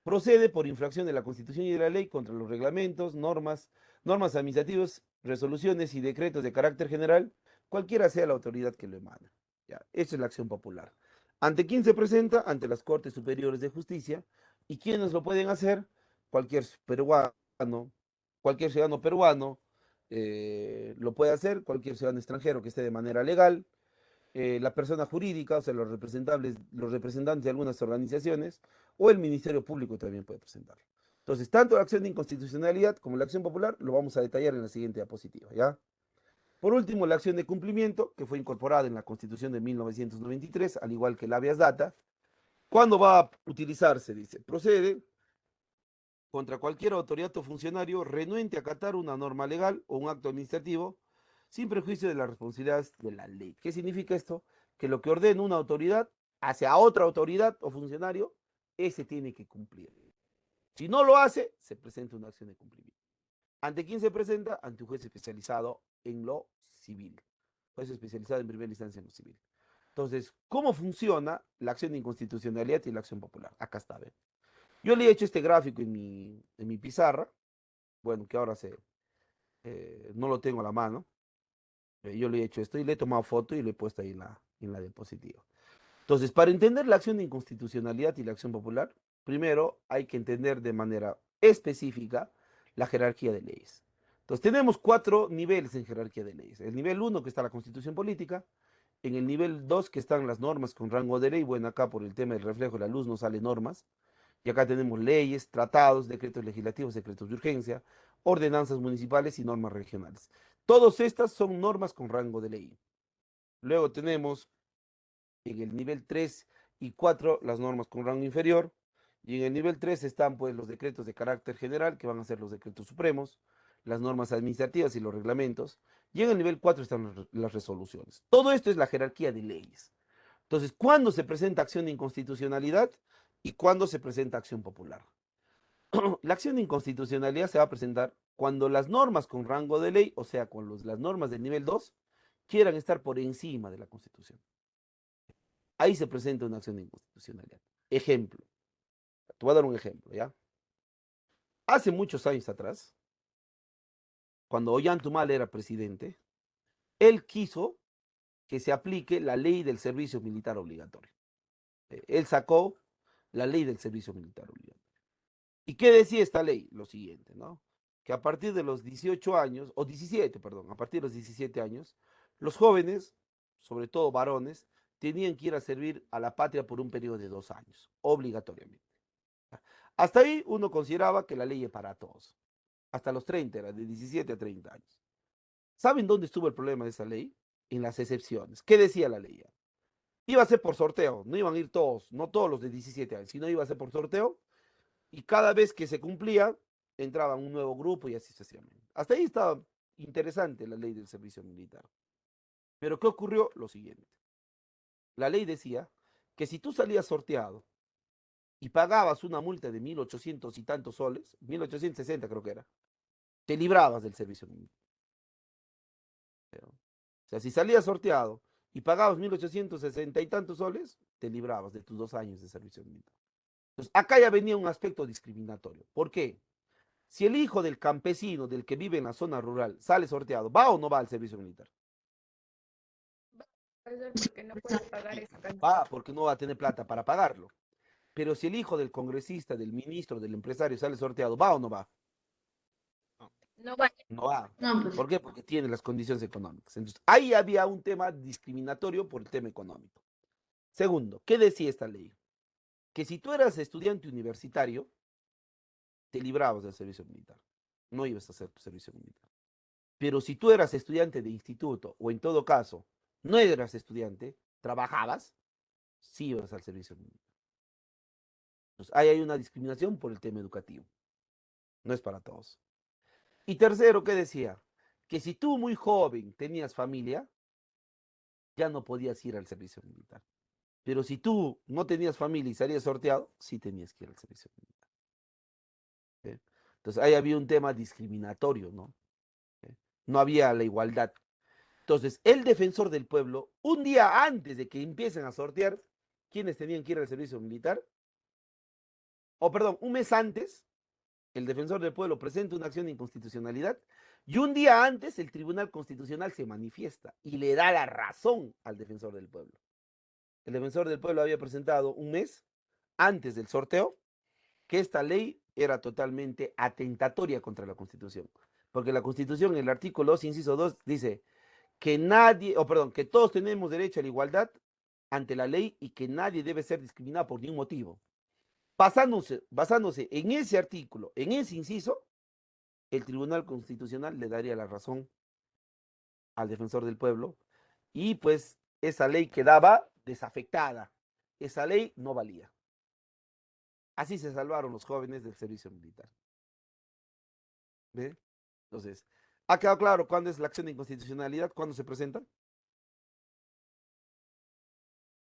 Procede por infracción de la Constitución y de la ley contra los reglamentos, normas administrativas, resoluciones y decretos de carácter general, cualquiera sea la autoridad que lo emana. Ya, esa es la acción popular. ¿Ante quién se presenta? Ante las Cortes Superiores de Justicia. ¿Y quiénes lo pueden hacer? Cualquier peruano, cualquier ciudadano peruano lo puede hacer, cualquier ciudadano extranjero que esté de manera legal, la persona jurídica, o sea, los representantes de algunas organizaciones, o el Ministerio Público también puede presentarlo. Entonces, tanto la acción de inconstitucionalidad como la acción popular lo vamos a detallar en la siguiente diapositiva, ¿ya? Por último, la acción de cumplimiento, que fue incorporada en la Constitución de 1993, al igual que el habeas data. ¿Cuándo va a utilizarse? Dice, procede contra cualquier autoridad o funcionario renuente a acatar una norma legal o un acto administrativo sin prejuicio de las responsabilidades de la ley. ¿Qué significa esto? Que lo que ordena una autoridad hacia otra autoridad o funcionario, ese tiene que cumplir. Si no lo hace, se presenta una acción de cumplimiento. ¿Ante quién se presenta? Ante un juez especializado en lo civil. Juez especializado en primera instancia en lo civil. Entonces, ¿cómo funciona la acción de inconstitucionalidad y la acción popular? Acá está, ¿ven? Yo le he hecho este gráfico en mi pizarra, bueno, que ahora no lo tengo a la mano. Yo le he hecho esto y le he tomado foto y le he puesto ahí en la diapositiva. Entonces, para entender la acción de inconstitucionalidad y la acción popular, primero hay que entender de manera específica la jerarquía de leyes. Entonces tenemos 4 niveles en jerarquía de leyes. El nivel 1 que está la Constitución política, en el nivel 2 que están las normas con rango de ley, bueno, acá por el tema del reflejo de la luz no sale normas, y acá tenemos leyes, tratados, decretos legislativos, decretos de urgencia, ordenanzas municipales y normas regionales. Todas estas son normas con rango de ley. Luego tenemos en el nivel 3 y 4 las normas con rango inferior, y en el nivel 3 están pues los decretos de carácter general, que van a ser los decretos supremos, las normas administrativas y los reglamentos, y en el nivel 4 están las resoluciones. Todo esto es la jerarquía de leyes. Entonces, ¿cuándo se presenta acción de inconstitucionalidad y cuándo se presenta acción popular? La acción de inconstitucionalidad se va a presentar cuando las normas con rango de ley, o sea, cuando las normas del nivel 2, quieran estar por encima de la Constitución. Ahí se presenta una acción de inconstitucionalidad. Ejemplo, te voy a dar un ejemplo, ¿ya? Hace muchos años atrás, cuando Ollantaytamala era presidente, él quiso que se aplique la ley del servicio militar obligatorio. Él sacó la ley del servicio militar obligatorio. ¿Y qué decía esta ley? Lo siguiente, ¿no? Que a partir de los 18 años, o 17, perdón, a partir de los 17 años, los jóvenes, sobre todo varones, tenían que ir a servir a la patria por un periodo de 2 años, obligatoriamente. Hasta ahí uno consideraba que la ley es para todos. Hasta los 30, era de 17 a 30 años. ¿Saben dónde estuvo el problema de esa ley? En las excepciones. ¿Qué decía la ley? Iba a ser por sorteo, no iban a ir todos, no todos los de 17 años, sino iba a ser por sorteo, y cada vez que se cumplía, entraba un nuevo grupo y así sucesivamente. Hasta ahí estaba interesante la ley del servicio militar. Pero ¿qué ocurrió? Lo siguiente. La ley decía que si tú salías sorteado y pagabas una multa de 1.800 y tantos soles, 1.860 creo que era, te librabas del servicio militar. O sea, si salías sorteado y pagabas 1.860 y tantos soles, te librabas de tus 2 años de servicio militar. Entonces, acá ya venía un aspecto discriminatorio. ¿Por qué? Si el hijo del campesino, del que vive en la zona rural, sale sorteado, ¿va o no va al servicio militar? Porque no puede pagar esa cantidad. Va, porque no va a tener plata para pagarlo. Pero si el hijo del congresista, del ministro, del empresario sale sorteado, ¿va o no va? No va. No va. No, pues. ¿Por qué? Porque tiene las condiciones económicas. Entonces, ahí había un tema discriminatorio por el tema económico. Segundo, ¿qué decía esta ley? Que si tú eras estudiante universitario, te librabas del servicio militar. No ibas a hacer tu servicio militar. Pero si tú eras estudiante de instituto, o en todo caso, no eras estudiante, trabajabas, sí ibas al servicio militar. Entonces, ahí hay una discriminación por el tema educativo. No es para todos. Y tercero, ¿qué decía? Que si tú muy joven tenías familia, ya no podías ir al servicio militar. Pero si tú no tenías familia y salías sorteado, sí tenías que ir al servicio militar. ¿Sí? Entonces, ahí había un tema discriminatorio, ¿no? ¿Sí? No había la igualdad. Entonces, el defensor del pueblo, un día antes de que empiecen a sortear quienes tenían que ir al servicio militar, o perdón, un mes antes, el defensor del pueblo presenta una acción de inconstitucionalidad y un día antes el Tribunal Constitucional se manifiesta y le da la razón al defensor del pueblo. El defensor del pueblo había presentado un mes antes del sorteo que esta ley era totalmente atentatoria contra la Constitución, porque la Constitución en el artículo 2, inciso 2, dice que nadie, o perdón, que todos tenemos derecho a la igualdad ante la ley y que nadie debe ser discriminado por ningún motivo. Basándose en ese artículo, en ese inciso, el Tribunal Constitucional le daría la razón al defensor del pueblo y pues esa ley quedaba desafectada. Esa ley no valía. Así se salvaron los jóvenes del servicio militar. ¿Ve? Entonces, ¿ha quedado claro cuándo es la acción de inconstitucionalidad? ¿Cuándo se presenta?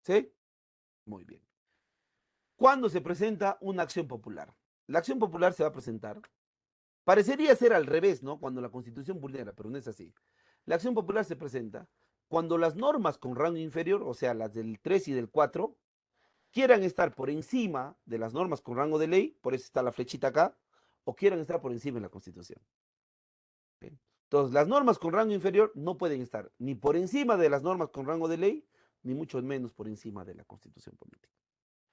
¿Sí? Muy bien. ¿Cuándo se presenta una acción popular? La acción popular se va a presentar. Parecería ser al revés, ¿no? Cuando la Constitución vulnera, pero no es así. La acción popular se presenta cuando las normas con rango inferior, o sea, las del 3 y del 4, quieran estar por encima de las normas con rango de ley, por eso está la flechita acá, o quieran estar por encima de la Constitución. ¿Okay? Entonces, las normas con rango inferior no pueden estar ni por encima de las normas con rango de ley, ni mucho menos por encima de la Constitución política.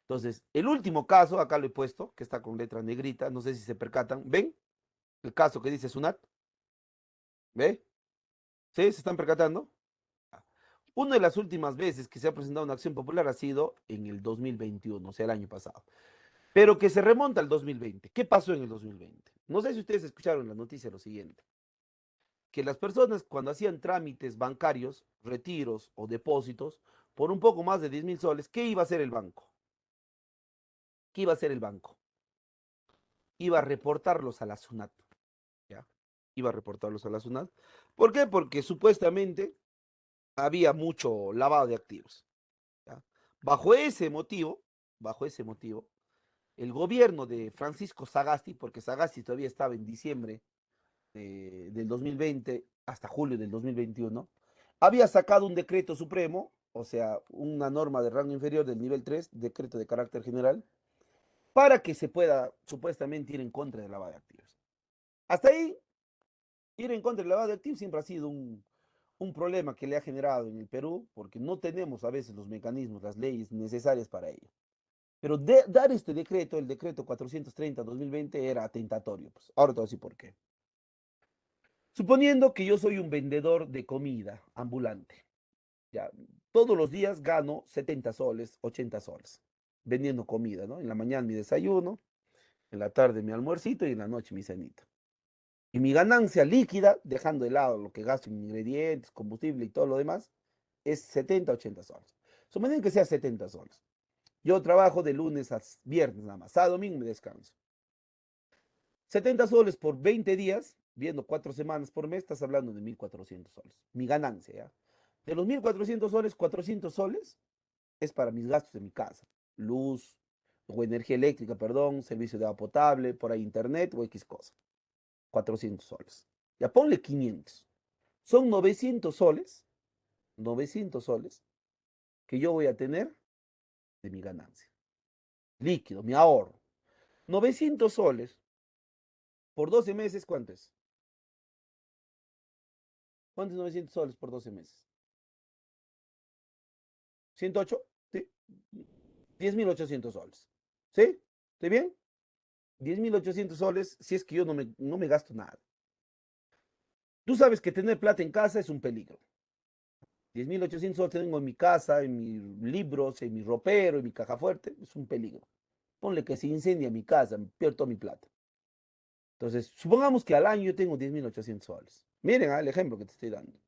Entonces, el último caso, acá lo he puesto, que está con letra negrita, no sé si se percatan, ¿ven? El caso que dice SUNAT. ¿Ve? ¿Sí? ¿Se están percatando? Una de las últimas veces que se ha presentado una acción popular ha sido en el 2021, o sea, el año pasado. Pero que se remonta al 2020. ¿Qué pasó en el 2020? No sé si ustedes escucharon en la noticia lo siguiente, que las personas cuando hacían trámites bancarios, retiros o depósitos, por un poco más de 10.000 soles, ¿qué iba a hacer el banco? ¿Qué iba a hacer el banco? Iba a reportarlos a la SUNAT, ¿ya? Iba a reportarlos a la SUNAT. ¿Por qué? Porque supuestamente había mucho lavado de activos, ¿ya? Bajo ese motivo, bajo ese motivo, el gobierno de Francisco Sagasti, porque Sagasti todavía estaba en diciembre del 2020 hasta julio del 2021, había sacado un decreto supremo, o sea, una norma de rango inferior del nivel 3, decreto de carácter general, para que se pueda supuestamente ir en contra del lavado de activos. Hasta ahí, ir en contra del lavado de activos siempre ha sido un problema que le ha generado en el Perú, porque no tenemos a veces los mecanismos, las leyes necesarias para ello. Pero dar este decreto, el decreto 430-2020, era atentatorio. Pues. Ahora te voy a decir por qué. Suponiendo que yo soy un vendedor de comida ambulante, ya, todos los días gano 70 soles, 80 soles, vendiendo comida, ¿no? En la mañana mi desayuno, en la tarde mi almuercito y en la noche mi cenita. Y mi ganancia líquida, dejando de lado lo que gasto en ingredientes, combustible y todo lo demás, es 70, 80 soles. Suponiendo que sea 70 soles. Yo trabajo de lunes a viernes nada más, sábado, domingo me descanso. 70 soles por 20 días, viendo 4 semanas por mes, estás hablando de 1.400 soles. Mi ganancia, ¿ya? De los 1.400 soles, 400 soles es para mis gastos de mi casa. Luz o energía eléctrica, perdón, servicio de agua potable, por ahí internet o X cosa. 400 soles. Ya ponle 500. Son 900 soles, 900 soles que yo voy a tener de mi ganancia. Líquido, mi ahorro. 900 soles por 12 meses, ¿cuánto es? ¿Cuánto es 900 soles por 12 meses? 108, ¿sí? 10.800 soles. ¿Sí? ¿Estoy bien? 10.800 soles si es que yo no me gasto nada. Tú sabes que tener plata en casa es un peligro. 10.800 soles tengo en mi casa, en mis libros, en mi ropero, en mi caja fuerte, es un peligro. Ponle que se incendia mi casa, pierdo toda mi plata. Entonces, supongamos que al año yo tengo 10.800 soles. Miren el ejemplo que te estoy dando.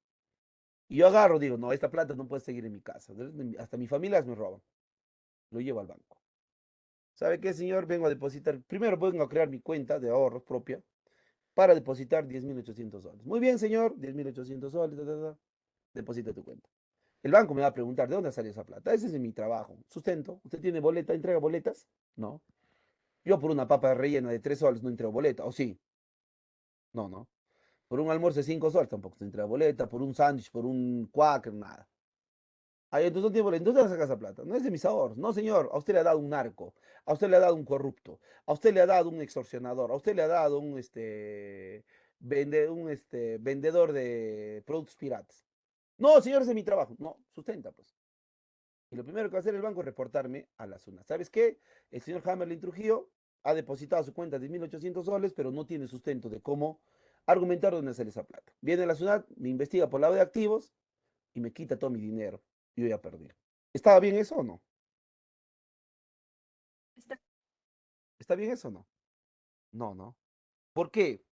Y yo agarro, digo, no, esta plata no puede seguir en mi casa. Hasta mi familia me roban. Lo llevo al banco. ¿Sabe qué, señor? Vengo a depositar. Primero vengo a crear mi cuenta de ahorros propia para depositar 10.800 soles. Muy bien, señor. 10.800 soles. Deposita tu cuenta. El banco me va a preguntar, ¿de dónde sale esa plata? Ese es mi trabajo. Sustento. ¿Usted tiene boleta? ¿Entrega boletas? No. Yo por una papa rellena de 3 soles no entrego boleta. ¿O sí? No, no. Por un almuerzo de 5 soles tampoco se entrega boleta. Por un sándwich, por un quaker, nada. Ay, entonces no tiene boleta. ¿Dónde la saca esa plata? No es de mis ahorros. No, señor. A usted le ha dado un narco. A usted le ha dado un corrupto. A usted le ha dado un extorsionador. A usted le ha dado un vendedor de productos piratas. No, señor, ese es mi trabajo. No, sustenta, pues. Y lo primero que va a hacer el banco es reportarme a la SUNAT. ¿Sabes qué? El señor Hammerlin Trujillo ha depositado a su cuenta de 1.800 soles, pero no tiene sustento de cómo argumentar dónde sale esa plata. Viene la SUNAT, me investiga por lavado de activos y me quita todo mi dinero. Yo ya perdí. ¿Estaba bien eso o no? Está- ¿Está bien eso o no? No, no. ¿Por qué?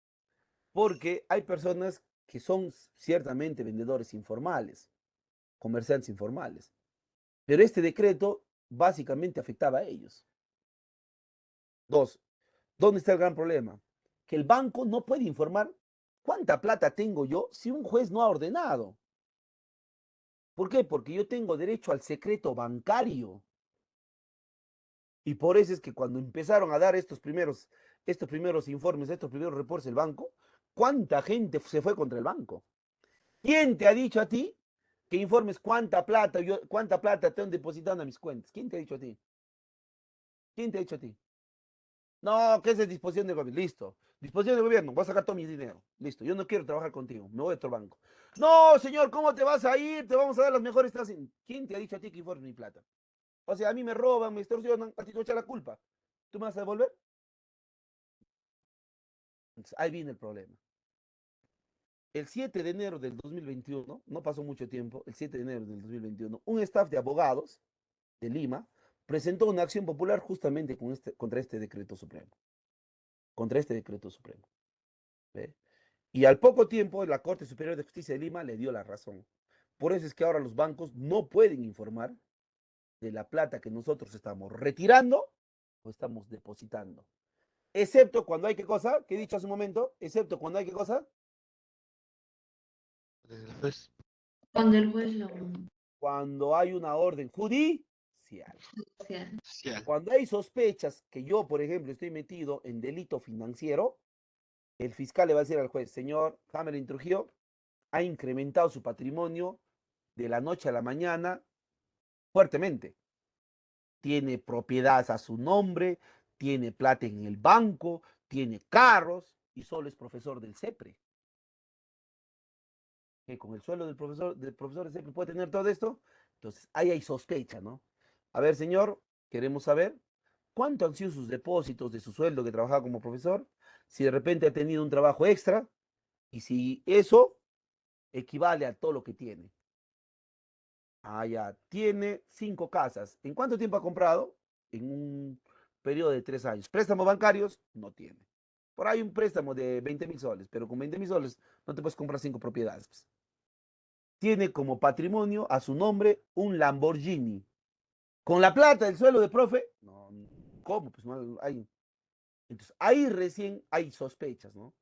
Porque hay personas que son ciertamente vendedores informales, comerciantes informales, pero este decreto básicamente afectaba a ellos. Dos, ¿dónde está el gran problema? Que el banco no puede informar cuánta plata tengo yo si un juez no ha ordenado. ¿Por qué? Porque yo tengo derecho al secreto bancario. Y por eso es que cuando empezaron a dar estos primeros informes, estos primeros reportes del banco, ¿cuánta gente se fue contra el banco? ¿Quién te ha dicho a ti que informes cuánta plata te han depositado a mis cuentas? ¿Quién te ha dicho a ti? ¿Quién te ha dicho a ti? No, ¿qué es disposición del gobierno? Listo. Disposición del gobierno, voy a sacar todo mi dinero. Listo. Yo no quiero trabajar contigo. Me voy a otro banco. No, señor, ¿cómo te vas a ir? Te vamos a dar las mejores tasas. ¿Quién te ha dicho a ti que informes mi plata? O sea, a mí me roban, me extorsionan, a ti te echa la culpa. ¿Tú me vas a devolver? Entonces, ahí viene el problema. el 7 de enero del 2021, no pasó mucho tiempo, el 7 de enero del 2021, un staff de abogados de Lima presentó una acción popular justamente contra este decreto supremo, contra este decreto supremo. ¿Ve? Y al poco tiempo la Corte Superior de Justicia de Lima le dio la razón. Por eso es que ahora los bancos no pueden informar de la plata que nosotros estamos retirando o estamos depositando. Excepto cuando hay qué cosa, que he dicho hace un momento, excepto cuando hay qué cosa, Desde el juez. Cuando el juez lo cuando hay una orden judicial. judicial. Social. Cuando hay sospechas que yo, por ejemplo, estoy metido en delito financiero, el fiscal le va a decir al juez, señor Hamelin Trujillo, ha incrementado su patrimonio de la noche a la mañana fuertemente. Tiene propiedades a su nombre, tiene plata en el banco, tiene carros y solo es profesor del CEPRE. Que con el sueldo del profesor del CEPRE puede tener todo esto. Entonces, ahí hay sospecha, ¿no? A ver, señor, queremos saber cuánto han sido sus depósitos de su sueldo que trabajaba como profesor, si de repente ha tenido un trabajo extra y si eso equivale a todo lo que tiene. Ah, ya, tiene 5 casas. ¿En cuánto tiempo ha comprado? En un periodo de 3 años. Préstamos bancarios, no tiene. Por ahí un préstamo de 20.000 soles, pero con 20.000 soles no te puedes comprar 5 propiedades, pues. Tiene como patrimonio a su nombre un Lamborghini. ¿Con la plata del suelo de profe? No, ¿cómo? Pues no hay. Entonces, ahí recién hay sospechas, ¿no?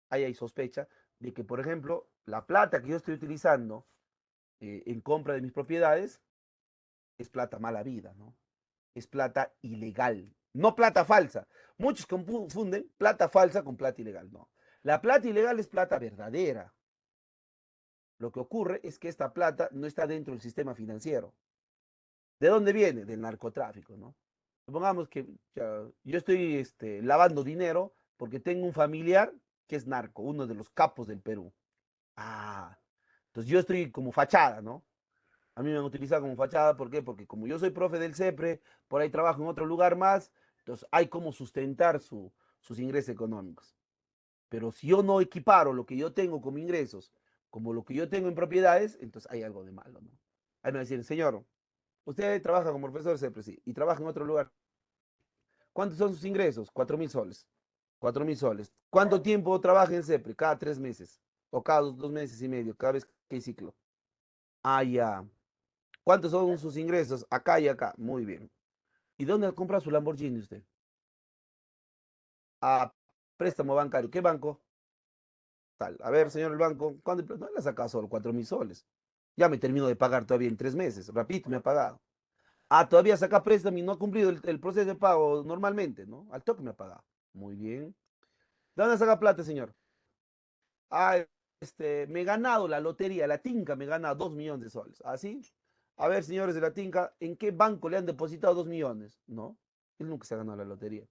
Ahí hay sospecha de que, por ejemplo, la plata que yo estoy utilizando en compra de mis propiedades es plata mala vida, ¿no? Es plata ilegal, no plata falsa. Muchos confunden plata falsa con plata ilegal, no. La plata ilegal es plata verdadera. Lo que ocurre es que esta plata no está dentro del sistema financiero. ¿De dónde viene? Del narcotráfico, ¿no? Supongamos que yo estoy lavando dinero porque tengo un familiar que es narco, uno de los capos del Perú. Ah, entonces yo estoy como fachada, ¿no? A mí me han utilizado como fachada, ¿por qué? Porque como yo soy profe del CEPRE, por ahí trabajo en otro lugar más, entonces hay como sustentar sus ingresos económicos. Pero si yo no equiparo lo que yo tengo como ingresos, como lo que yo tengo en propiedades, entonces hay algo de malo, ¿no? Ahí me va a decir, señor, usted trabaja como profesor del CEPRE, sí, y trabaja en otro lugar. ¿Cuántos son sus ingresos? 4.000 soles. 4.000 soles. ¿Cuánto tiempo trabaja en CEPRE? Cada 3 meses. O cada 2 meses y medio, cada vez que hay ciclo. Ah, ya. ¿Cuántos son sus ingresos? Acá y acá. Muy bien. ¿Y dónde compra su Lamborghini usted? A préstamo bancario. ¿Qué banco? Tal. A ver, señor el banco, ¿cuándo? No le ha sacado solo 4.000 soles. Ya me termino de pagar todavía en 3 meses. Rapidito me ha pagado. Ah, todavía saca préstamo y no ha cumplido el proceso de pago normalmente, ¿no? Al toque me ha pagado. Muy bien. ¿De dónde saca plata, señor? Ah, me he ganado la lotería, la tinca me gana 2 millones de soles. ¿Así? A ver, señores de la tinca, ¿en qué banco le han depositado 2 millones? No, él nunca se ha ganado la lotería.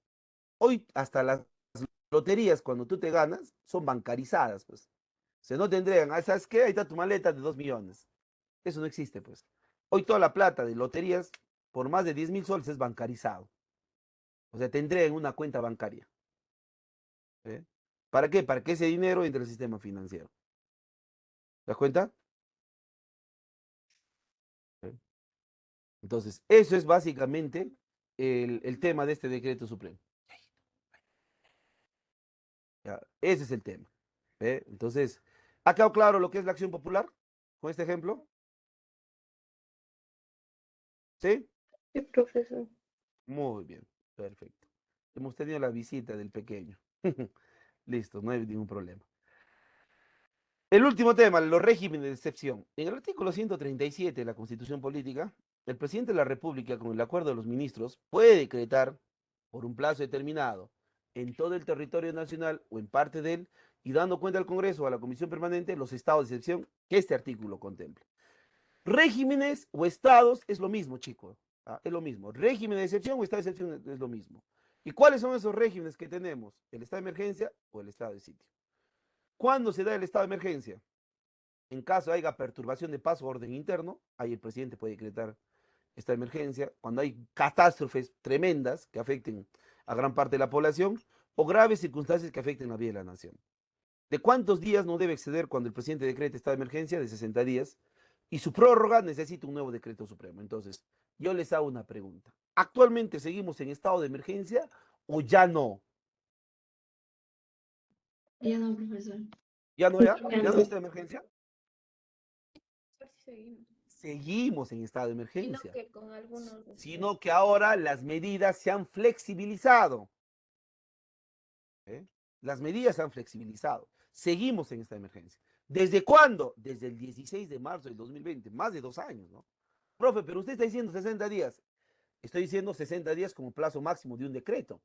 Hoy hasta las loterías, cuando tú te ganas, son bancarizadas, pues. Se no te entregan, ah, ¿sabes qué? Ahí está tu maleta de 2 millones. Eso no existe, pues. Hoy toda la plata de loterías, por más de 10.000 soles, es bancarizado. O sea, te entregan una cuenta bancaria. ¿Eh? ¿Para qué? Para que ese dinero entre al sistema financiero. ¿Te das cuenta? ¿Eh? Entonces, eso es básicamente el tema de este decreto supremo. ¿Ya? Ese es el tema. ¿Ve? Entonces, ¿ha quedado claro lo que es la acción popular con este ejemplo? ¿Sí? Sí, profesor. Muy bien, perfecto. Hemos tenido la visita del pequeño. Listo, no hay ningún problema. El último tema, los regímenes de excepción. En el artículo 137 de la Constitución Política, el presidente de la República, con el acuerdo de los ministros, puede decretar por un plazo determinado en todo el territorio nacional o en parte de él y dando cuenta al Congreso o a la Comisión Permanente los estados de excepción que este artículo contempla. Regímenes o estados es lo mismo, chicos. Es lo mismo. Régimen de excepción o estado de excepción es lo mismo. ¿Y cuáles son esos regímenes que tenemos? ¿El estado de emergencia o el estado de sitio? ¿Cuándo se da el estado de emergencia? En caso haya perturbación de paz o orden interno, ahí el presidente puede decretar esta emergencia. Cuando hay catástrofes tremendas que afecten a gran parte de la población o graves circunstancias que afecten la vida de la nación. ¿De cuántos días no debe exceder cuando el presidente decrete estado de emergencia? De 60 días. Y su prórroga necesita un nuevo decreto supremo. Entonces, yo les hago una pregunta. ¿Actualmente seguimos en estado de emergencia o ya no? Ya no, profesor. ¿Ya no ya? Ya ¿Ya no no. hay estado de emergencia? Por si seguimos. Seguimos en estado de Sino emergencia. que con algunos, Sino que ahora las medidas se han flexibilizado. ¿Eh? Las medidas se han flexibilizado. Seguimos en esta emergencia. ¿Desde cuándo? Desde el 16 de marzo del 2020, más de 2 años, ¿no? Profe, pero usted está diciendo 60 días. Estoy diciendo 60 días como plazo máximo de un decreto.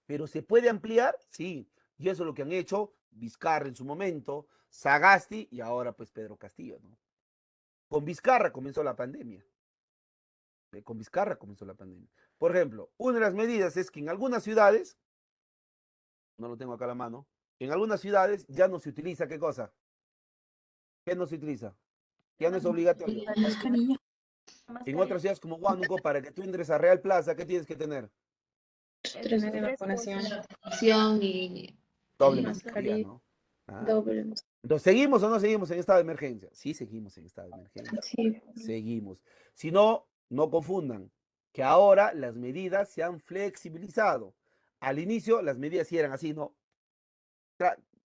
¿Pero se puede ampliar? Sí. Y eso es lo que han hecho Vizcarra en su momento, Sagasti y ahora pues Pedro Castillo, ¿no? Con Vizcarra comenzó la pandemia. Con Vizcarra comenzó la pandemia. Por ejemplo, una de las medidas es que en algunas ciudades, no lo tengo acá a la mano, en algunas ciudades ya no se utiliza, ¿qué cosa? ¿Qué no se utiliza? Ya no es obligatorio. La mascarilla. En mascarilla. otras ciudades como Huánuco, para que tú entres a Real Plaza, ¿qué tienes que tener? Tres de Tres vacunación. cosas. Vacunación y Doble mascarilla. mascarilla, ¿no? Ah. Doble. Entonces, ¿seguimos o no seguimos en estado de emergencia? Sí, seguimos en estado de emergencia. Sí. Seguimos. Si no, no confundan que ahora las medidas se han flexibilizado. Al inicio las medidas sí eran así, ¿no?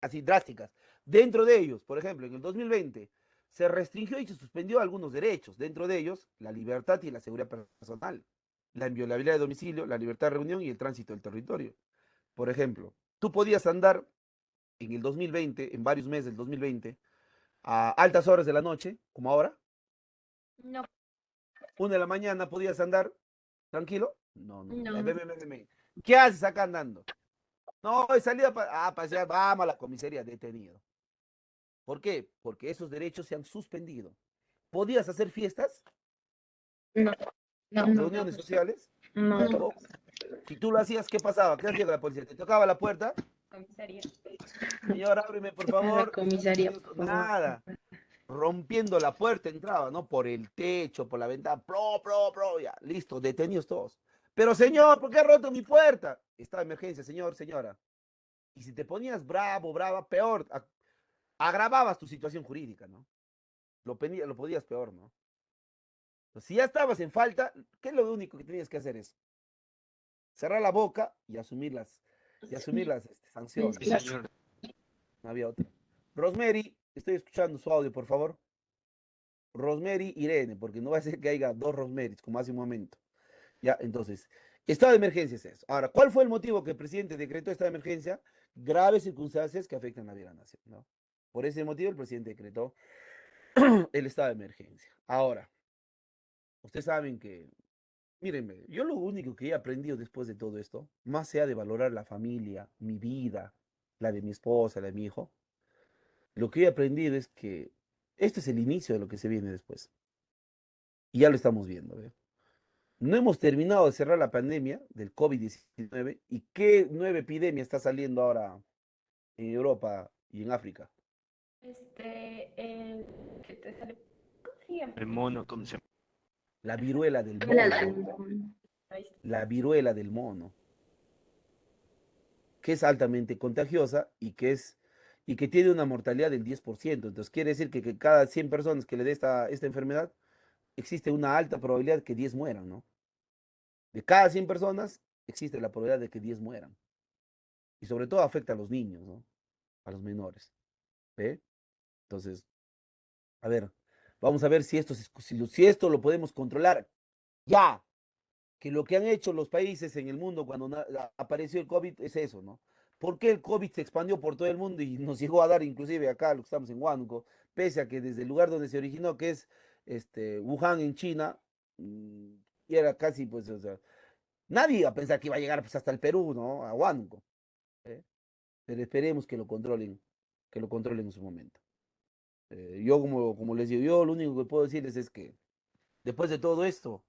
Así drásticas. Dentro de ellos, por ejemplo, en el 2020 se restringió y se suspendió algunos derechos. Dentro de ellos, la libertad y la seguridad personal, la inviolabilidad de domicilio, la libertad de reunión y el tránsito del territorio. Por ejemplo, tú podías andar en el 2020, en varios meses del 2020, a altas horas de la noche, como ahora, No, 1 de la mañana podías andar tranquilo. No, no. no. Ven, ven, ven, ven. ¿Qué haces acá andando? No, he salido a pasear, vamos a la comisaría, detenido. ¿Por qué? Porque esos derechos se han suspendido. ¿Podías hacer fiestas? No. No. ¿Reuniones sociales? No. Tampoco. Si tú lo hacías, ¿qué pasaba? ¿Qué hacía con la policía? ¿Te tocaba la puerta? Comisaría. Señor, ábreme, por A la favor. comisaría, por favor. Nada. Rompiendo la puerta entraba, ¿no? Por el techo, por la ventana, ya, listo, detenidos todos. Pero señor, ¿por qué ha roto mi puerta? Está de emergencia, señor, señora. Y si te ponías bravo, brava, peor, agravabas tu situación jurídica, ¿no? Lo podías peor, ¿no? Entonces, si ya estabas en falta, ¿qué es lo único que tenías que hacer? Es cerrar la boca y asumir las sanciones. Sí, señor. No había otra. Rosemary, estoy escuchando su audio, por favor. Rosemary Irene, porque no va a ser que haya dos Rosemarys, como hace un momento. Ya, entonces, estado de emergencia es eso. Ahora, ¿cuál fue el motivo que el presidente decretó estado de emergencia? Graves circunstancias que afectan la vida de la nación, ¿no? Por ese motivo el presidente decretó el estado de emergencia. Ahora, ustedes saben que, mírenme, yo lo único que he aprendido después de todo esto, más sea de valorar la familia, mi vida, la de mi esposa, la de mi hijo, lo que he aprendido es que este es el inicio de lo que se viene después. Y ya lo estamos viendo, ¿ve? No hemos terminado de cerrar la pandemia del COVID-19 y qué nueva epidemia está saliendo ahora en Europa y en África. El que te sale. ¿Cómo se llama? El mono, ¿cómo se llama? La viruela del La- mono, la viruela del mono, que es altamente contagiosa y que tiene una mortalidad del 10%. Entonces quiere decir que cada 100 personas que le dé esta enfermedad, existe una alta probabilidad que 10 mueran, ¿no? De cada 100 personas, existe la probabilidad de que 10 mueran. Y sobre todo afecta a los niños, ¿no? A los menores. ¿Ve? Entonces, a ver, vamos a ver si esto lo podemos controlar ya. Que lo que han hecho los países en el mundo cuando apareció el COVID es eso, ¿no? ¿Por qué el COVID se expandió por todo el mundo y nos llegó a dar inclusive acá, lo que estamos en Huánuco, pese a que desde el lugar donde se originó, que es Wuhan en China, mm, y era casi, pues, o sea, nadie iba a pensar que iba a llegar pues, hasta el Perú, ¿no? A Huánuco. ¿Eh? Pero esperemos que lo controlen en su momento. Yo, como les digo, yo lo único que puedo decirles es que después de todo esto,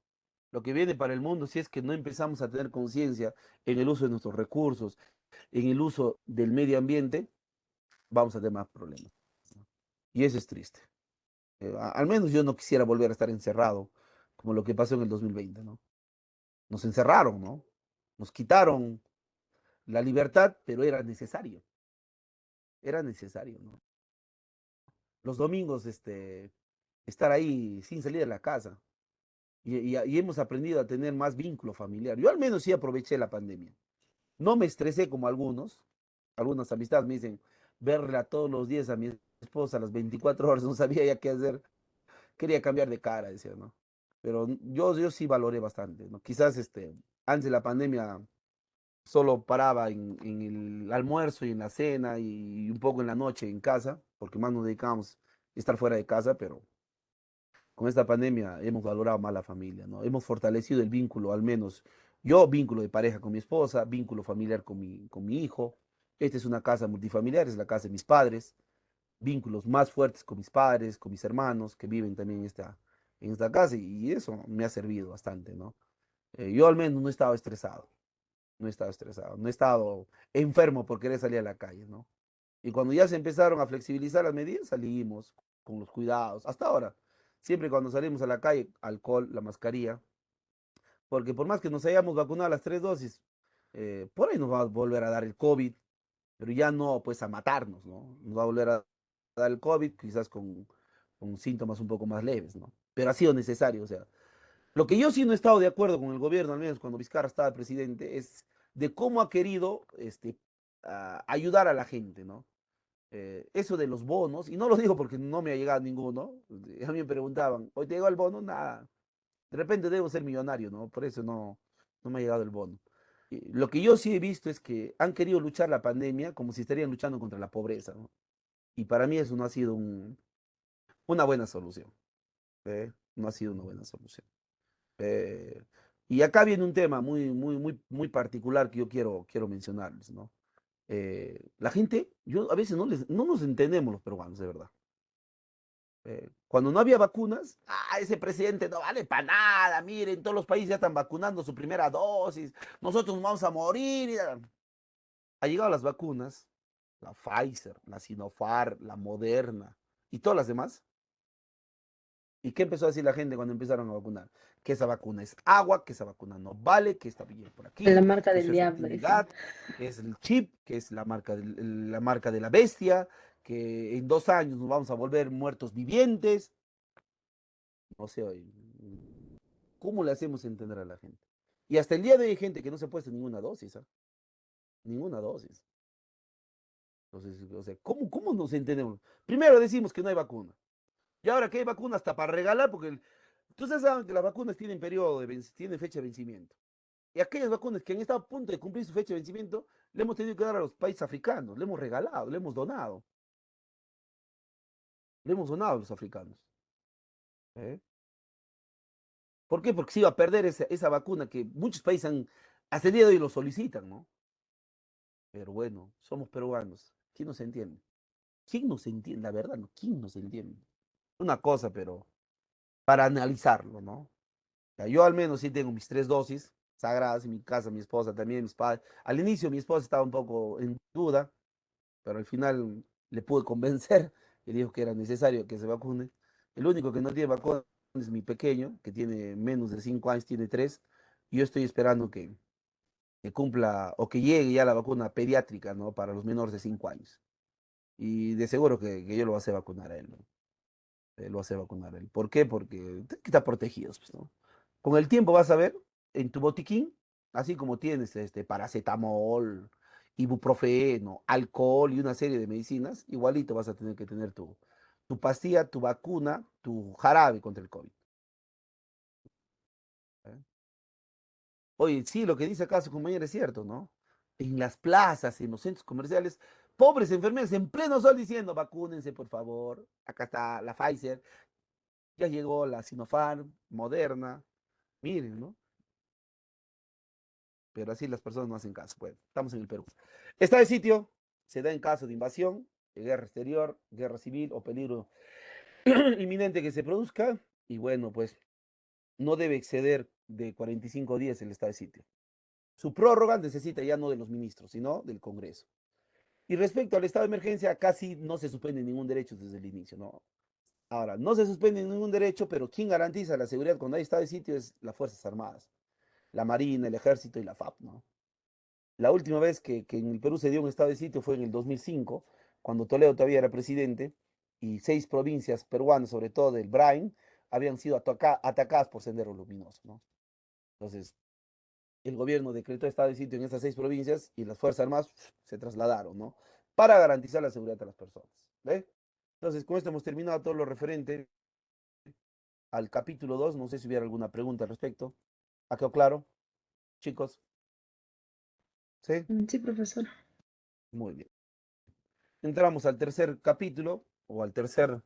lo que viene para el mundo, si es que no empezamos a tener conciencia en el uso de nuestros recursos, en el uso del medio ambiente, vamos a tener más problemas. Y eso es triste. Al menos yo no quisiera volver a estar encerrado, como lo que pasó en el 2020, ¿no? Nos encerraron, ¿no? Nos quitaron la libertad, pero era necesario. era necesario, ¿no? Los domingos, estar ahí sin salir de la casa. Y hemos aprendido a tener más vínculo familiar. Yo al menos sí aproveché la pandemia. No me estresé como algunos. Algunas amistades me dicen, verla todos los días a mi esposa a las 24 horas, no sabía ya qué hacer. Quería cambiar de cara, decía, ¿no? Pero yo sí valoré bastante, ¿no? Quizás antes de la pandemia solo paraba en el almuerzo y en la cena y un poco en la noche en casa, porque más nos dedicábamos a estar fuera de casa, pero con esta pandemia hemos valorado más la familia, ¿no? Hemos fortalecido el vínculo, al menos yo, vínculo de pareja con mi esposa, vínculo familiar con mi hijo. Esta es una casa multifamiliar, es la casa de mis padres, vínculos más fuertes con mis padres, con mis hermanos que viven también en esta casa y eso me ha servido bastante, ¿no? Yo al menos no he estado estresado, no he estado estresado, no he estado enfermo por querer salir a la calle, ¿no? Y cuando ya se empezaron a flexibilizar las medidas, salimos con los cuidados. Hasta ahora, siempre cuando salimos a la calle, alcohol, la mascarilla, porque por más que nos hayamos vacunado las 3 dosis, por ahí nos va a volver a dar el COVID, pero ya no pues a matarnos, ¿no? Nos va a volver a dar el COVID, quizás con síntomas un poco más leves, ¿no? Pero ha sido necesario, o sea, lo que yo sí no he estado de acuerdo con el gobierno, al menos cuando Vizcarra estaba presidente, es de cómo ha querido ayudar a la gente, ¿no? Eso de los bonos, y no lo digo porque no me ha llegado ninguno, a mí me preguntaban, ¿hoy te llegó el bono? Nada, de repente debo ser millonario, ¿no? Por eso no me ha llegado el bono. Y lo que yo sí he visto es que han querido luchar la pandemia como si estarían luchando contra la pobreza, ¿no? Y para mí eso no ha sido una buena solución, ¿eh? No ha sido una buena solución. Eh, y acá viene un tema muy, muy, muy, muy particular que yo quiero mencionarles, ¿no? La gente, yo a veces no nos entendemos los peruanos, de verdad. Cuando no había vacunas, ese presidente no vale para nada, miren, todos los países ya están vacunando su primera dosis, nosotros nos vamos a morir. Ha llegado las vacunas, la Pfizer, la Sinopharm, la Moderna y todas las demás. ¿Y qué empezó a decir la gente cuando empezaron a vacunar? Que esa vacuna es agua, que esa vacuna no vale, que está bien por La aquí, marca que del su diablo, decía. efectividad, que es el chip, que es la marca de la bestia, que en 2 años nos vamos a volver muertos vivientes. No sé, ¿cómo le hacemos entender a la gente? Y hasta el día de hoy hay gente que no se ha puesto ninguna dosis, ¿ah? Ninguna dosis. Entonces, o sea, ¿cómo nos entendemos? Primero decimos que no hay vacuna. Y ahora que hay vacuna hasta para regalar, porque ustedes saben que las vacunas tienen tienen fecha de vencimiento. Y aquellas vacunas que han estado a punto de cumplir su fecha de vencimiento, le hemos tenido que dar a los países africanos, le hemos regalado, le hemos donado a los africanos. ¿Eh? ¿Por qué? Porque se iba a perder esa vacuna que muchos países hasta el día de hoy lo solicitan, ¿no? Pero bueno, somos peruanos. ¿Quién nos entiende? ¿Quién nos entiende? La verdad, no, ¿quién nos entiende? Una cosa, pero para analizarlo, ¿no? Ya, yo al menos sí tengo mis 3 dosis sagradas en mi casa, mi esposa también, mis padres. Al inicio mi esposa estaba un poco en duda, pero al final le pude convencer y dijo que era necesario que se vacune. El único que no tiene vacuna es mi pequeño, que tiene menos de 5 años, tiene 3. Y yo estoy esperando que cumpla o que llegue ya la vacuna pediátrica, ¿no? Para los menores de 5 años. Y de seguro que yo lo voy a hacer vacunar a él, ¿no? Lo hace vacunar él. ¿Por qué? Porque está protegidos, pues, ¿no? Con el tiempo vas a ver en tu botiquín, así como tienes paracetamol, ibuprofeno, alcohol y una serie de medicinas, igualito vas a tener que tener tu pastilla, tu vacuna, tu jarabe contra el COVID. ¿Eh? Oye, sí, lo que dice acá su compañero es cierto, ¿no? En las plazas, en los centros comerciales, pobres enfermeras en pleno sol diciendo, vacúnense, por favor. Acá está la Pfizer, ya llegó la Sinopharm, Moderna, miren, ¿no? Pero así las personas no hacen caso. Bueno, estamos en el Perú. Está de sitio, se da en caso de invasión, de guerra exterior, guerra civil o peligro inminente que se produzca. Y bueno, pues no debe exceder de 45 días el estado de sitio. Su prórroga necesita ya no de los ministros, sino del Congreso. Y respecto al estado de emergencia, casi no se suspende ningún derecho desde el inicio, ¿no? Ahora, no se suspende ningún derecho, pero quien garantiza la seguridad cuando hay estado de sitio es las Fuerzas Armadas, la Marina, el Ejército y la FAP, ¿no? La última vez que en el Perú se dio un estado de sitio fue en el 2005, cuando Toledo todavía era presidente, y 6 provincias peruanas, sobre todo del Brain, habían sido atacadas por Sendero Luminoso, ¿no? Entonces, el gobierno decretó estado de sitio en estas 6 provincias y las Fuerzas Armadas se trasladaron, ¿no? Para garantizar la seguridad de las personas. ¿Ve? Entonces, con esto hemos terminado todo lo referente al capítulo 2. No sé si hubiera alguna pregunta al respecto. ¿Ha quedado claro, chicos? ¿Sí? Sí, profesor. Muy bien. Entramos al tercer capítulo, o al tercer,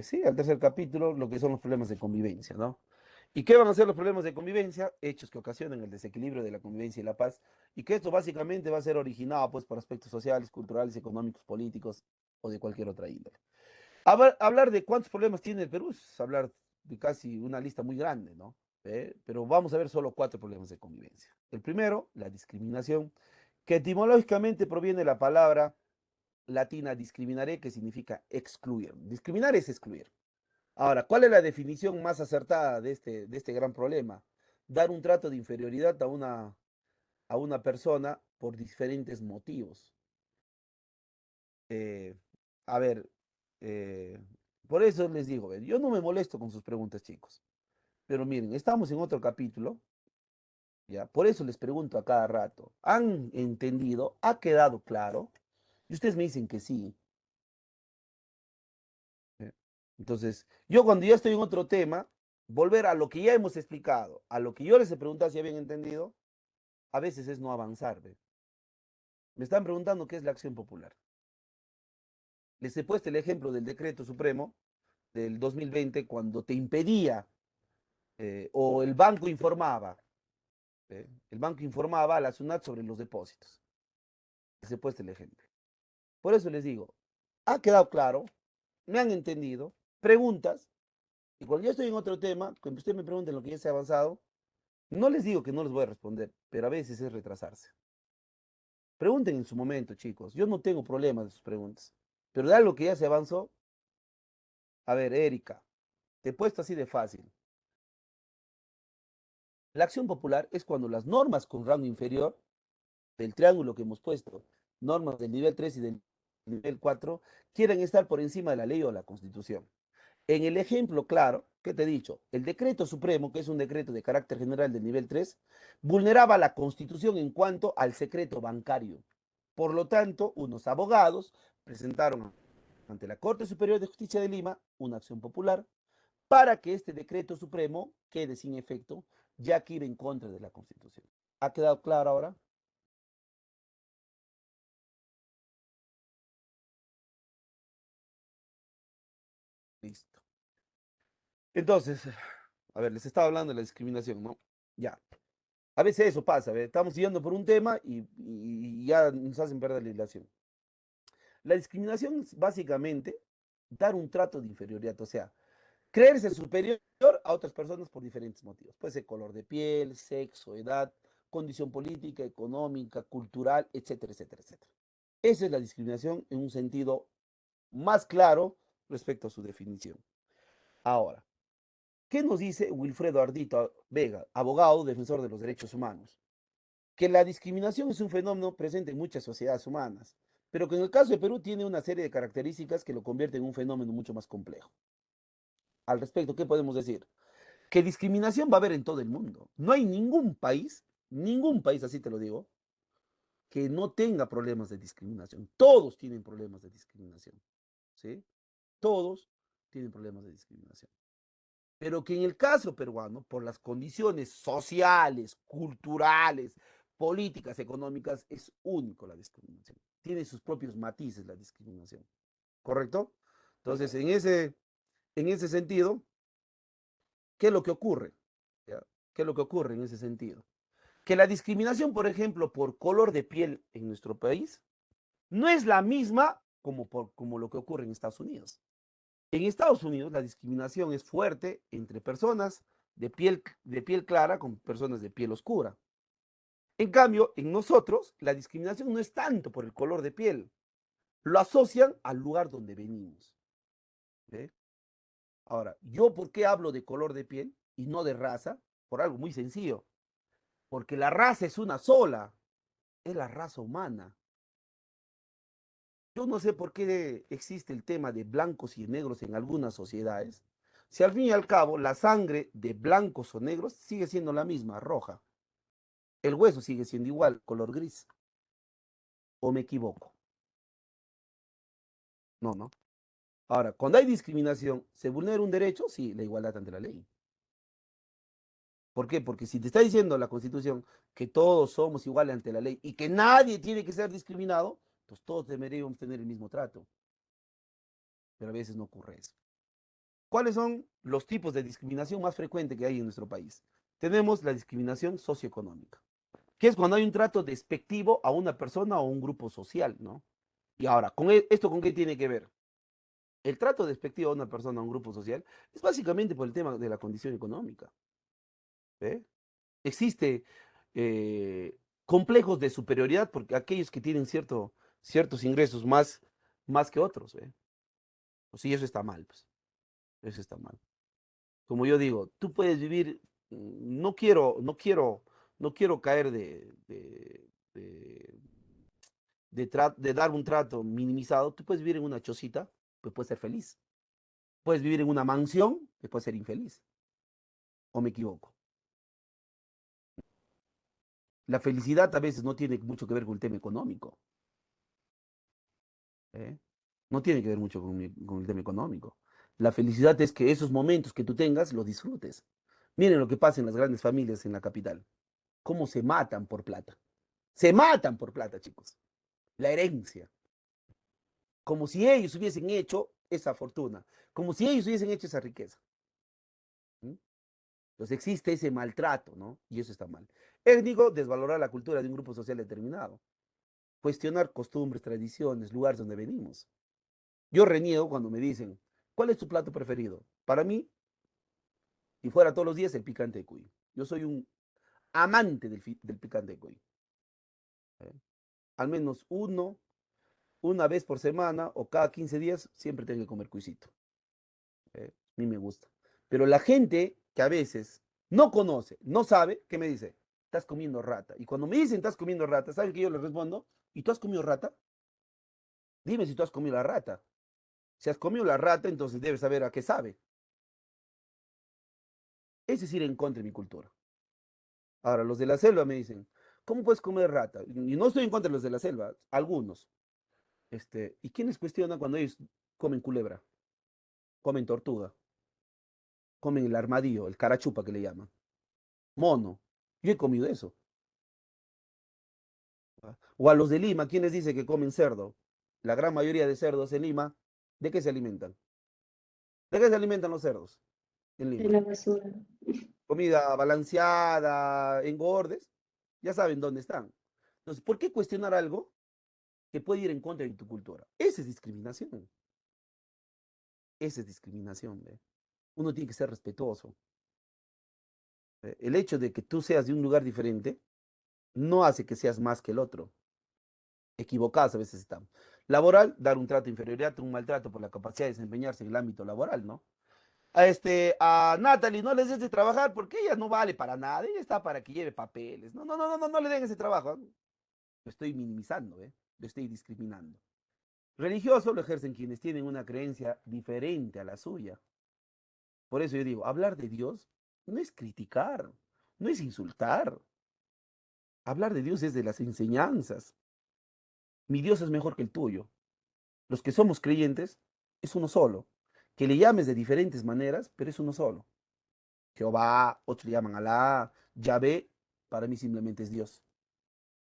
sí, al tercer capítulo, lo que son los problemas de convivencia, ¿no? ¿Y qué van a ser los problemas de convivencia? Hechos que ocasionan el desequilibrio de la convivencia y la paz, y que esto básicamente va a ser originado pues por aspectos sociales, culturales, económicos, políticos o de cualquier otra índole. Hablar de cuántos problemas tiene el Perú es hablar de casi una lista muy grande, ¿no? Pero vamos a ver solo 4 problemas de convivencia. El primero, la discriminación, que etimológicamente proviene de la palabra latina discriminare, que significa excluir. Discriminar es excluir. Ahora, ¿cuál es la definición más acertada de este gran problema? Dar un trato de inferioridad a una persona por diferentes motivos. Eh, a ver, eh, por eso les digo, yo no me molesto con sus preguntas, chicos, pero miren, estamos en otro capítulo, ¿ya? Por eso les pregunto a cada rato, ¿han entendido? ¿Ha quedado claro? Y ustedes me dicen que sí. ¿Eh? Entonces, yo cuando ya estoy en otro tema, volver a lo que ya hemos explicado, a lo que yo les he preguntado si habían entendido, a veces es no avanzar. ¿Ve? Me están preguntando qué es la acción popular. Les he puesto el ejemplo del decreto supremo del 2020 cuando te impedía o el banco informaba a la SUNAT sobre los depósitos. Les he puesto el ejemplo. Por eso les digo, ha quedado claro, me han entendido, preguntas, y cuando yo estoy en otro tema, cuando usted me pregunte en lo que ya se ha avanzado, no les digo que no les voy a responder, pero a veces es retrasarse. Pregunten en su momento, chicos. Yo no tengo problemas de sus preguntas. Pero de algo que ya se avanzó, a ver, Erika, te he puesto así de fácil. La acción popular es cuando las normas con rango inferior del triángulo que hemos puesto, normas del nivel 3 y del nivel 4, quieren estar por encima de la ley o la constitución. En el ejemplo claro, ¿qué te he dicho? El decreto supremo, que es un decreto de carácter general del nivel 3, vulneraba la constitución en cuanto al secreto bancario. Por lo tanto, unos abogados presentaron ante la Corte Superior de Justicia de Lima una acción popular para que este decreto supremo quede sin efecto, ya que iba en contra de la constitución. ¿Ha quedado claro ahora? Listo. Entonces, a ver, les estaba hablando de la discriminación, ¿no? Ya. A veces eso pasa, ¿ve? Estamos siguiendo por un tema y ya nos hacen perder la relación. La discriminación es básicamente dar un trato de inferioridad, o sea, creerse superior a otras personas por diferentes motivos. Puede ser color de piel, sexo, edad, condición política, económica, cultural, etcétera, etcétera, etcétera. Esa es la discriminación en un sentido más claro respecto a su definición. Ahora, ¿qué nos dice Wilfredo Ardito Vega, abogado, defensor de los derechos humanos? Que la discriminación es un fenómeno presente en muchas sociedades humanas, pero que en el caso de Perú tiene una serie de características que lo convierten en un fenómeno mucho más complejo. Al respecto, ¿qué podemos decir? Que discriminación va a haber en todo el mundo. No hay ningún país, así te lo digo, que no tenga problemas de discriminación. Todos tienen problemas de discriminación, ¿sí? Todos tienen problemas de discriminación. Pero que en el caso peruano, por las condiciones sociales, culturales, políticas, económicas, es único la discriminación. Tiene sus propios matices la discriminación. ¿Correcto? Entonces, en ese sentido, ¿qué es lo que ocurre? ¿Ya? ¿Qué es lo que ocurre en ese sentido? Que la discriminación, por ejemplo, por color de piel en nuestro país, no es la misma como lo que ocurre en Estados Unidos. En Estados Unidos la discriminación es fuerte entre personas de piel clara con personas de piel oscura. En cambio, en nosotros la discriminación no es tanto por el color de piel, lo asocian al lugar donde venimos. ¿Ve? Ahora, ¿yo por qué hablo de color de piel y no de raza? Por algo muy sencillo, porque la raza es una sola, es la raza humana. Yo no sé por qué existe el tema de blancos y negros en algunas sociedades. Si al fin y al cabo la sangre de blancos o negros sigue siendo la misma, roja. El hueso sigue siendo igual, color gris. ¿O me equivoco? No, no. Ahora, cuando hay discriminación, ¿se vulnera un derecho? Sí, la igualdad ante la ley. ¿Por qué? Porque si te está diciendo la Constitución que todos somos iguales ante la ley y que nadie tiene que ser discriminado, pues todos deberíamos tener el mismo trato. Pero a veces no ocurre eso. ¿Cuáles son los tipos de discriminación más frecuentes que hay en nuestro país? Tenemos la discriminación socioeconómica, que es cuando hay un trato despectivo a una persona o un grupo social, ¿no? Y ahora, ¿esto con qué tiene que ver? El trato despectivo a una persona o un grupo social es básicamente por el tema de la condición económica. ¿Ve? Existe complejos de superioridad porque aquellos que tienen ciertos ingresos más que otros, ¿ve? Pues sí, eso está mal, pues. Eso está mal. Como yo digo, tú puedes vivir, no quiero caer de, de dar un trato minimizado. Tú puedes vivir en una chocita, pues puedes ser feliz. Puedes vivir en una mansión, pues puedes ser infeliz. ¿O me equivoco? La felicidad a veces no tiene mucho que ver con el tema económico, ¿eh? No tiene que ver mucho con el tema económico. La felicidad es que esos momentos que tú tengas los disfrutes. Miren lo que pasa en las grandes familias en la capital. Cómo se matan por plata. Se matan por plata, chicos. La herencia. Como si ellos hubiesen hecho esa fortuna. Como si ellos hubiesen hecho esa riqueza. ¿Mm? Entonces existe ese maltrato, ¿no? Y eso está mal. Étnico, desvalorar la cultura de un grupo social determinado. Cuestionar costumbres, tradiciones, lugares donde venimos. Yo reniego cuando me dicen, ¿cuál es tu plato preferido? Para mí, y fuera todos los días, el picante de cuy. Yo soy un amante del picante de cuy. ¿Eh? Al menos una vez por semana o cada 15 días, siempre tengo que comer cuisito. A mí me gusta. Pero la gente que a veces no conoce, no sabe, ¿qué me dice? Estás comiendo rata. Y cuando me dicen estás comiendo rata, ¿saben qué yo les respondo? ¿Y tú has comido rata? Dime si tú has comido la rata. Si has comido la rata, entonces debes saber a qué sabe. Ese es ir en contra de mi cultura. Ahora, los de la selva me dicen, ¿cómo puedes comer rata? Y no estoy en contra de los de la selva, algunos. ¿Y quiénes cuestionan cuando ellos comen culebra, comen tortuga, comen el armadillo, el carachupa que le llaman, mono? Yo he comido eso. ¿Va? O a los de Lima, ¿quiénes dicen que comen cerdo? La gran mayoría de cerdos en Lima, ¿de qué se alimentan? ¿De qué se alimentan los cerdos en De Lima? la basura. Comida balanceada, engordes, ya saben dónde están. Entonces, ¿por qué cuestionar algo que puede ir en contra de tu cultura? Esa es discriminación. Esa es discriminación, ¿ve? Uno tiene que ser respetuoso. ¿Ve? El hecho de que tú seas de un lugar diferente no hace que seas más que el otro. Equivocados a veces estamos. Laboral, dar un trato de inferioridad, un maltrato por la capacidad de desempeñarse en el ámbito laboral, ¿no? A Natalie no les des de trabajar porque ella no vale para nada, ella está para que lleve papeles. No, no, no, no, no, no le den ese trabajo. Lo estoy minimizando, ¿eh? Lo estoy discriminando. Religioso lo ejercen quienes tienen una creencia diferente a la suya. Por eso yo digo, hablar de Dios no es criticar, no es insultar. Hablar de Dios es de las enseñanzas. Mi Dios es mejor que el tuyo. Los que somos creyentes es uno solo. Que le llames de diferentes maneras, pero es uno solo. Jehová, otros le llaman Alá, Yahvé, para mí simplemente es Dios,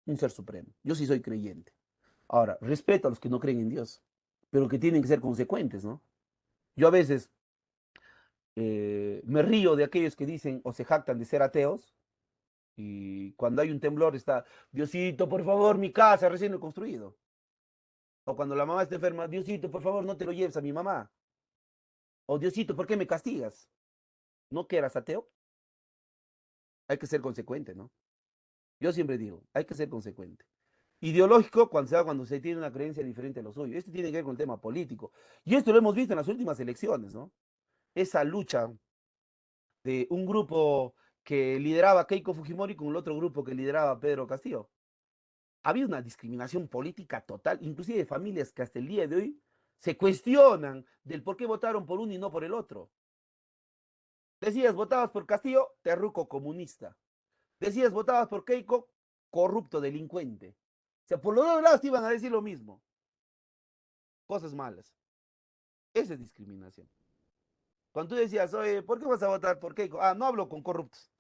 un ser supremo. Yo sí soy creyente. Ahora, respeto a los que no creen en Dios, pero que tienen que ser consecuentes, ¿no? Yo a veces me río de aquellos que dicen o se jactan de ser ateos y cuando hay un temblor está, Diosito, por favor, mi casa recién he construido. O cuando la mamá está enferma, Diosito, por favor, no te lo lleves a mi mamá. O Diosito, ¿por qué me castigas? ¿No que eras ateo? Hay que ser consecuente, ¿no? Yo siempre digo, hay que ser consecuente. Ideológico cuando se tiene una creencia diferente a lo suyo. Esto tiene que ver con el tema político. Y esto lo hemos visto en las últimas elecciones, ¿no? Esa lucha de un grupo que lideraba Keiko Fujimori con el otro grupo que lideraba Pedro Castillo. Ha habido una discriminación política total, inclusive de familias que hasta el día de hoy se cuestionan del por qué votaron por uno y no por el otro. Decías, votabas por Castillo, terruco comunista. Decías, votabas por Keiko, corrupto, delincuente. O sea, por los dos lados te iban a decir lo mismo. Cosas malas. Esa es discriminación. Cuando tú decías, oye, ¿por qué vas a votar por Keiko? Ah, no hablo con corruptos.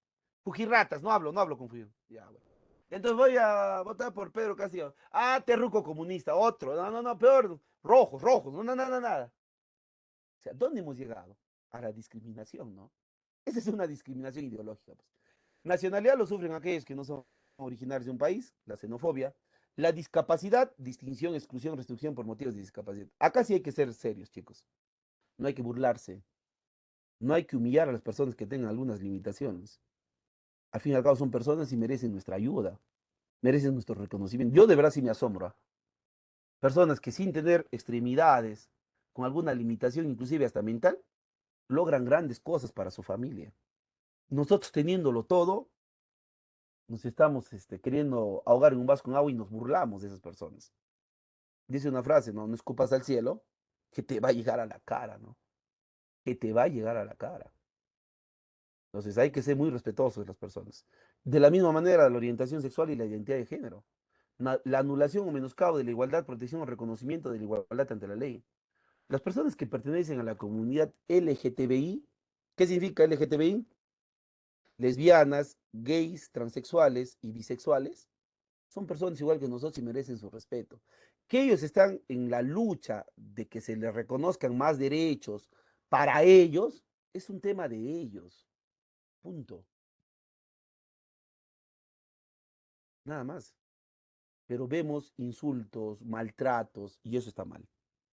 Fujirratas, no hablo con Fujir. Ya, bueno. Entonces voy a votar por Pedro Castillo. Ah, terruco comunista, otro. No, peor. Rojos. Nada. O sea, ¿dónde hemos llegado? A la discriminación, ¿no? Esa es una discriminación ideológica, pues. Nacionalidad lo sufren aquellos que no son originarios de un país, la xenofobia. La discapacidad, distinción, exclusión, restricción por motivos de discapacidad. Acá sí hay que ser serios, chicos. No hay que burlarse. No hay que humillar a las personas que tengan algunas limitaciones. Al fin y al cabo son personas y merecen nuestra ayuda, merecen nuestro reconocimiento. Yo de verdad sí me asombro. Personas que sin tener extremidades, con alguna limitación, inclusive hasta mental, logran grandes cosas para su familia. Nosotros teniéndolo todo, nos estamos queriendo ahogar en un vaso con agua y nos burlamos de esas personas. Dice una frase, ¿no? No escupas al cielo, que te va a llegar a la cara, ¿no? Que te va a llegar a la cara. Entonces hay que ser muy respetuosos de las personas. De la misma manera, la orientación sexual y la identidad de género. La anulación o menoscabo de la igualdad, protección o reconocimiento de la igualdad ante la ley. Las personas que pertenecen a la comunidad LGTBI, ¿qué significa LGTBI? Lesbianas, gays, transexuales y bisexuales, son personas igual que nosotros y merecen su respeto. Que ellos están en la lucha de que se les reconozcan más derechos para ellos, es un tema de ellos. Punto. Nada más. Pero vemos insultos, maltratos y eso está mal.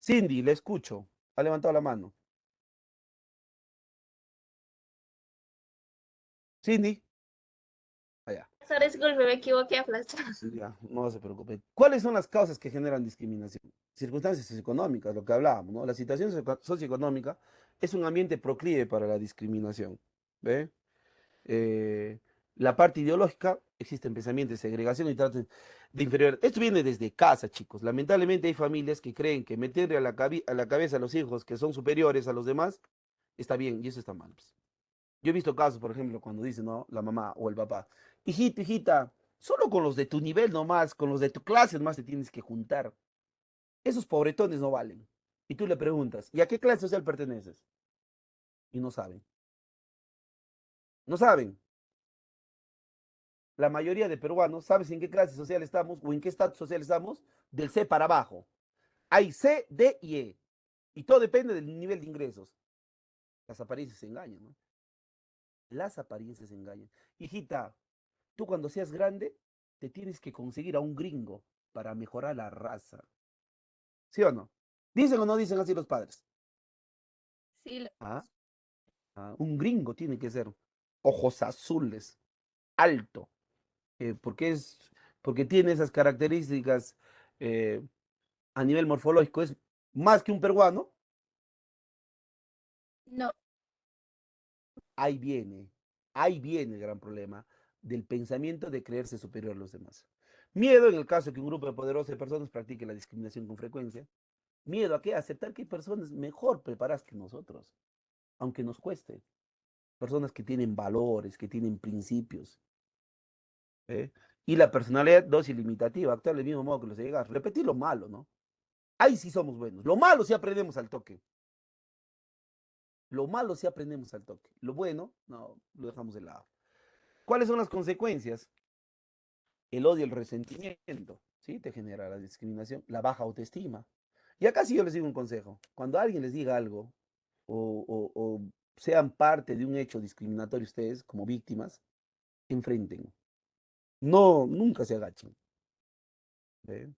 Cindy, le escucho. Ha levantado la mano. Cindy. Allá. Profesor, disculpe, me equivoqué a flashar. Ya, no se preocupe. ¿Cuáles son las causas que generan discriminación? Circunstancias socioeconómicas, lo que hablábamos, ¿no? La situación socioeconómica es un ambiente proclive para la discriminación. ¿Ve? Eh, la parte ideológica, existen pensamientos de segregación y trato de inferior. Esto viene desde casa, chicos. Lamentablemente hay familias que creen que meterle a la cabeza a los hijos que son superiores a los demás está bien y eso está mal, pues. Yo he visto casos, por ejemplo, cuando dice, ¿no? La mamá o el papá, hijita, solo con los de tu nivel nomás, con los de tu clase nomás te tienes que juntar. Esos pobretones no valen. Y tú le preguntas, ¿y a qué clase social perteneces? Y no saben. No saben. La mayoría de peruanos, ¿sabes en qué clase social estamos o en qué estatus social estamos? Del C para abajo. Hay C, D y E. Y todo depende del nivel de ingresos. Las apariencias se engañan, ¿no? Las apariencias engañan. Hijita, tú cuando seas grande, te tienes que conseguir a un gringo para mejorar la raza. ¿Sí o no? ¿Dicen o no dicen así los padres? Sí, ¿Ah? Un gringo tiene que ser ojos azules, alto, porque porque tiene esas características eh, a nivel morfológico, es más que un peruano. No, Ahí viene, ahí viene el gran problema del pensamiento de creerse superior a los demás. Miedo en el caso que un grupo de poderosas personas practique la discriminación con frecuencia. Miedo a qué? Aceptar que hay personas mejor preparadas que nosotros, aunque nos cueste. Personas que tienen valores, que tienen principios. ¿Eh? Y la personalidad dosis limitativa, actuar del mismo modo que los llegar. Repetir lo malo, ¿no? Ahí sí somos buenos. Lo malo sí aprendemos al toque. Lo malo sí aprendemos al toque. Lo bueno, no, lo dejamos de lado. ¿Cuáles son las consecuencias? El odio, el resentimiento, ¿sí? Te genera la discriminación, la baja autoestima. Y acá sí yo les digo un consejo. Cuando alguien les diga algo o sean parte de un hecho discriminatorio ustedes como víctimas, enfrenten. No, nunca se agachen. ¿Ve?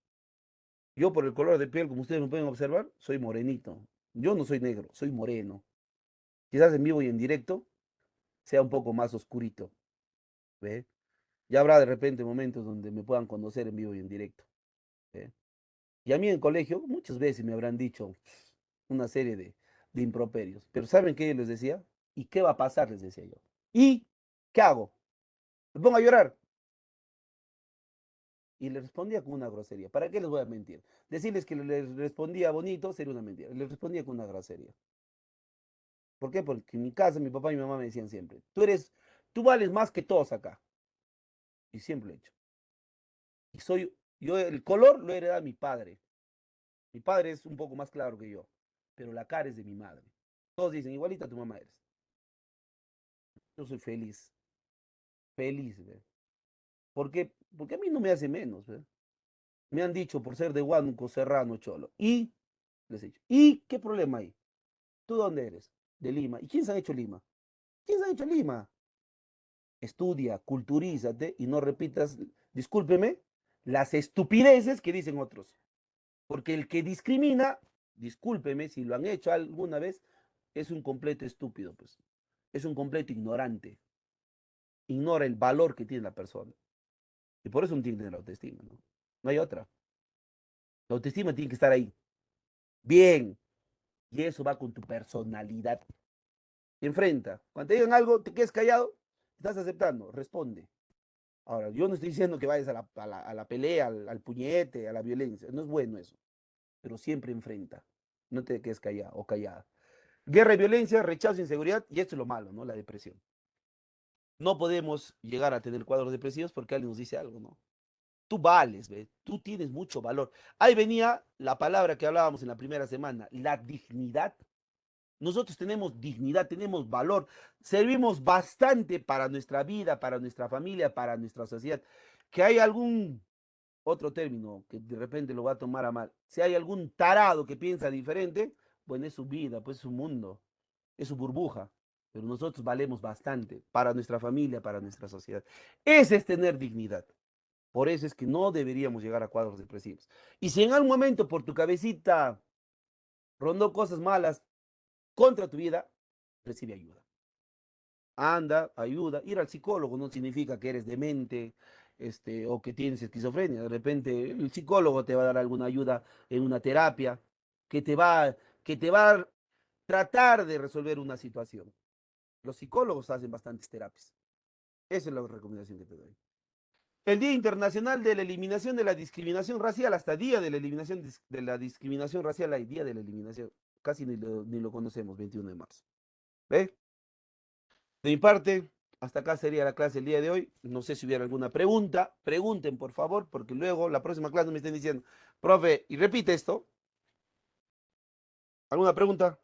Yo por el color de piel, como ustedes me pueden observar, soy morenito. Yo no soy negro, soy moreno. Quizás en vivo y en directo sea un poco más oscurito. ¿Ve? Ya habrá de repente momentos donde me puedan conocer en vivo y en directo. ¿Ve? Y a mí en colegio muchas veces me habrán dicho una serie de improperios. Pero ¿saben qué yo les decía? ¿Y qué va a pasar? Les decía yo. ¿Y qué hago? ¿Me pongo a llorar? y le respondía con una grosería. ¿Para qué les voy a mentir? Decirles que les respondía bonito sería una mentira. Les respondía con una grosería. ¿Por qué? Porque en mi casa mi papá y mi mamá me decían siempre, tú vales más que todos acá. Y siempre lo he hecho. Yo el color lo heredaba mi padre. Mi padre es un poco más claro que yo, pero la cara es de mi madre. Todos dicen, igualita tu mamá eres. Yo soy feliz, feliz, ¿ve? ¿Por qué? Porque a mí no me hace menos, ¿ve? Me han dicho por ser de Huánuco, Serrano, Cholo. Y les he dicho, ¿y qué problema hay? ¿Tú dónde eres? De Lima. ¿Y quién se ha hecho Lima? ¿Quién se ha hecho Lima? Estudia, culturízate y no repitas, discúlpeme, las estupideces que dicen otros. Porque el que discrimina, discúlpeme si lo han hecho alguna vez, es un completo estúpido, pues. Es un completo ignorante. Ignora el valor que tiene la persona. Y por eso no tiene que tener autoestima, ¿no? No hay otra. La autoestima tiene que estar ahí. Bien. Y eso va con tu personalidad. Enfrenta. Cuando te digan algo, te quedes callado, estás aceptando, responde. Ahora, yo no estoy diciendo que vayas a la pelea, al puñete, a la violencia. No es bueno eso. Pero siempre enfrenta. No te quedes callado o callada. Guerra y violencia, rechazo, inseguridad, y esto es lo malo, ¿no? La depresión. No podemos llegar a tener cuadros depresivos porque alguien nos dice algo, ¿no? Tú vales, ¿ves? Tú tienes mucho valor. Ahí venía la palabra que hablábamos en la primera semana, la dignidad. Nosotros tenemos dignidad, tenemos valor, servimos bastante para nuestra vida, para nuestra familia, para nuestra sociedad. Que hay algún otro término que de repente lo va a tomar a mal. Si hay algún tarado que piensa diferente, bueno, es su vida, pues es su mundo, es su burbuja. Pero nosotros valemos bastante para nuestra familia, para nuestra sociedad. Ese es tener dignidad. Por eso es que no deberíamos llegar a cuadros depresivos. Y si en algún momento por tu cabecita rondó cosas malas contra tu vida, recibe ayuda. Anda, ayuda. Ir al psicólogo no significa que eres demente, o que tienes esquizofrenia. De repente el psicólogo te va a dar alguna ayuda en una terapia que que te va a tratar de resolver una situación. Los psicólogos hacen bastantes terapias. Esa es la recomendación que te doy. El Día Internacional de la Eliminación de la Discriminación Racial, hasta Día de la Eliminación de la Discriminación Racial, hay Día de la Eliminación. Casi ni lo conocemos, 21 de marzo. ¿Ve? De mi parte, hasta acá sería la clase el día de hoy. No sé si hubiera alguna pregunta. Pregunten, por favor, porque luego la próxima clase me estén diciendo, profe, y repite esto. ¿Alguna pregunta?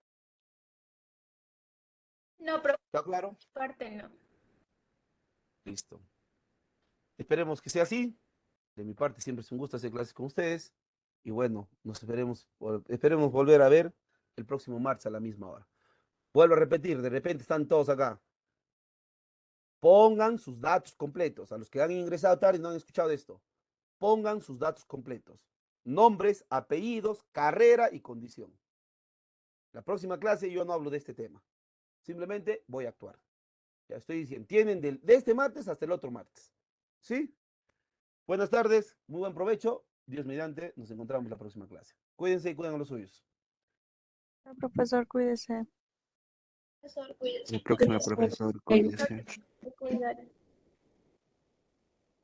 No, pero ¿Está claro? parte no. Listo. Esperemos que sea así. De mi parte, siempre es un gusto hacer clases con ustedes. Y bueno, esperemos volver a ver el próximo martes a la misma hora. Vuelvo a repetir, de repente están todos acá. Pongan sus datos completos. A los que han ingresado tarde y no han escuchado esto, pongan sus datos completos. Nombres, apellidos, carrera y condición. La próxima clase yo no hablo de este tema. Simplemente voy a actuar. Ya estoy diciendo, tienen de este martes hasta el otro martes. ¿Sí? Buenas tardes, muy buen provecho. Dios mediante, nos encontramos la próxima clase. Cuídense y cuiden a los suyos. Profesor, cuídese. Profesor, cuídese. El próximo profesor, cuídese. Cuidar.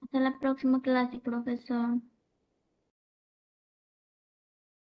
Hasta la próxima clase, profesor.